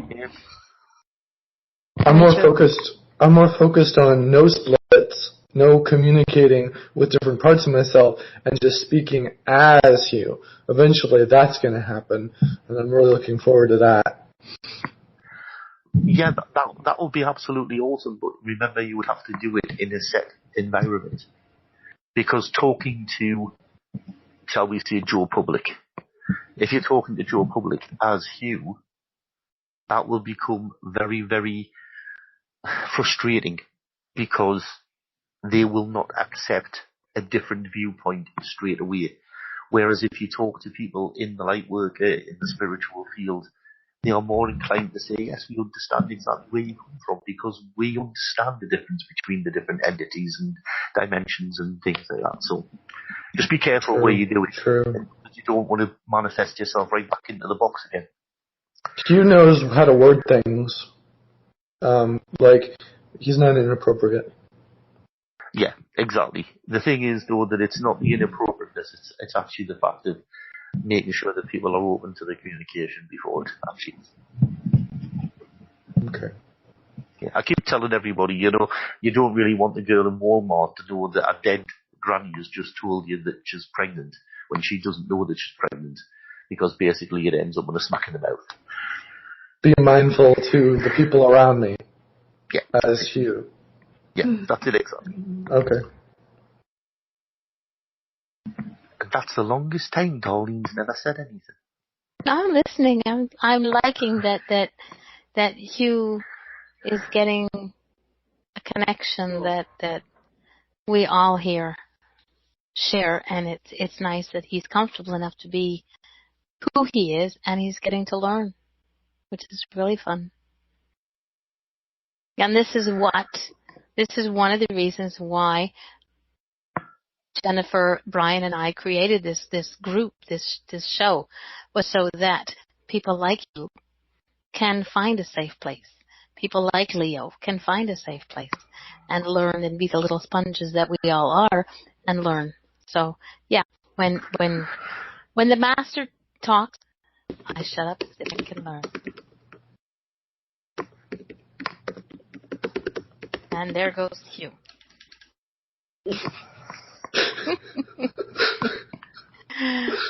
Yeah. I'm more focused on no splits, no communicating with different parts of myself, and just speaking as you. Eventually, that's going to happen, and I'm really looking forward to that. Yeah, that would be absolutely awesome, but remember you would have to do it in a set environment. Because talking to, shall we say, Joe Public, if you're talking to Joe Public as Hugh, that will become very, very frustrating because they will not accept a different viewpoint straight away. Whereas if you talk to people in the light work, in the spiritual field, they are more inclined to say, yes, we understand exactly where you come from because we understand the difference between the different entities and dimensions and things like that. So just be careful where you do it. Because you don't want to manifest yourself right back into the box again. Hugh knows how to word things. He's not inappropriate. Yeah, exactly. The thing is, though, that it's not the inappropriateness, it's actually the fact of making sure that people are open to the communication before it actually. Okay. Yeah, I keep telling everybody, you don't really want the girl in Walmart to know that a dead granny has just told you that she's pregnant when she doesn't know that she's pregnant, because basically it ends up with a smack in the mouth. Be mindful to the people around me. Yeah. As you. Yeah, that's it exactly. Okay. And that's the longest time Darlene's never said anything. I'm listening. I'm liking that Hugh is getting a connection that we all here share, and it's nice that he's comfortable enough to be who he is, and he's getting to learn, which is really fun. And this is one of the reasons why Jennifer, Brian, and I created this group, this show, was so that people like you can find a safe place. People like Leo can find a safe place and learn and be the little sponges that we all are and learn. So yeah, when the master talks, I shut up so I can learn. And there goes Hugh.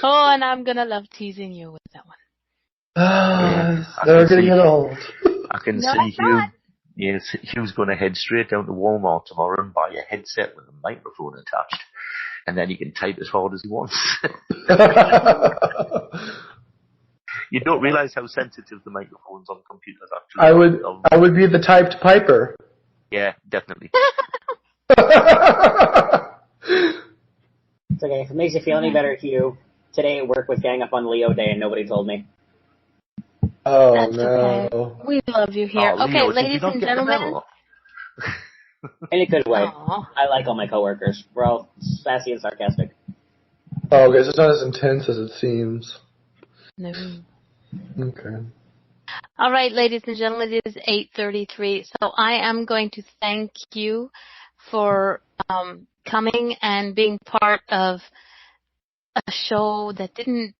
Oh, and I'm gonna love teasing you with that one. They're getting it old. I can No, see it's Hugh. not. Yes, Hugh's going to head straight down to Walmart tomorrow and buy a headset with a microphone attached, and then he can type as hard as he wants. You don't realise how sensitive the microphones on computers actually are. I would be the typed piper. Yeah, definitely. It's okay. If it makes you feel any better, Hugh, today at work was Gang Up on Leo Day and nobody told me. Oh, That's no. Okay. We love you here. Oh, Leo, okay, ladies and gentlemen. In a good way. Aww. I like all my coworkers. We're all sassy and sarcastic. Oh, okay, so it's not as intense as it seems. No. Okay. All right, ladies and gentlemen, it is 8:33. So I am going to thank you for coming and being part of a show that didn't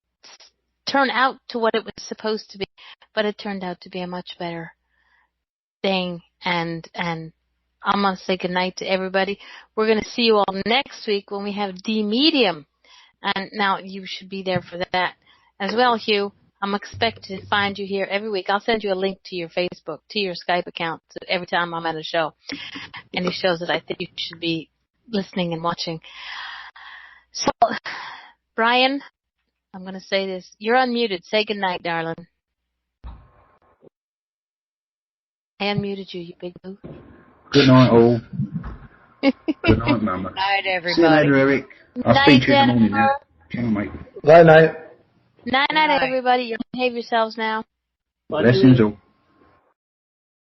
turn out to what it was supposed to be, but it turned out to be a much better thing. And I'm going to say goodnight to everybody. We're going to see you all next week when we have D Medium. And now you should be there for that as well, Hugh. I'm expecting to find you here every week. I'll send you a link to your Facebook, to your Skype account every time I'm at a show. Any shows that I think you should be listening and watching. So, Brian, I'm going to say this. You're unmuted. Say goodnight, darling. I unmuted you, you big boo. Good night, all. Good night, Mama. Good night, everybody. See you later, Eric. I'll speak to you in the morning now. Can't wait. Night. Night, everybody. You behave yourselves now. Blessings all.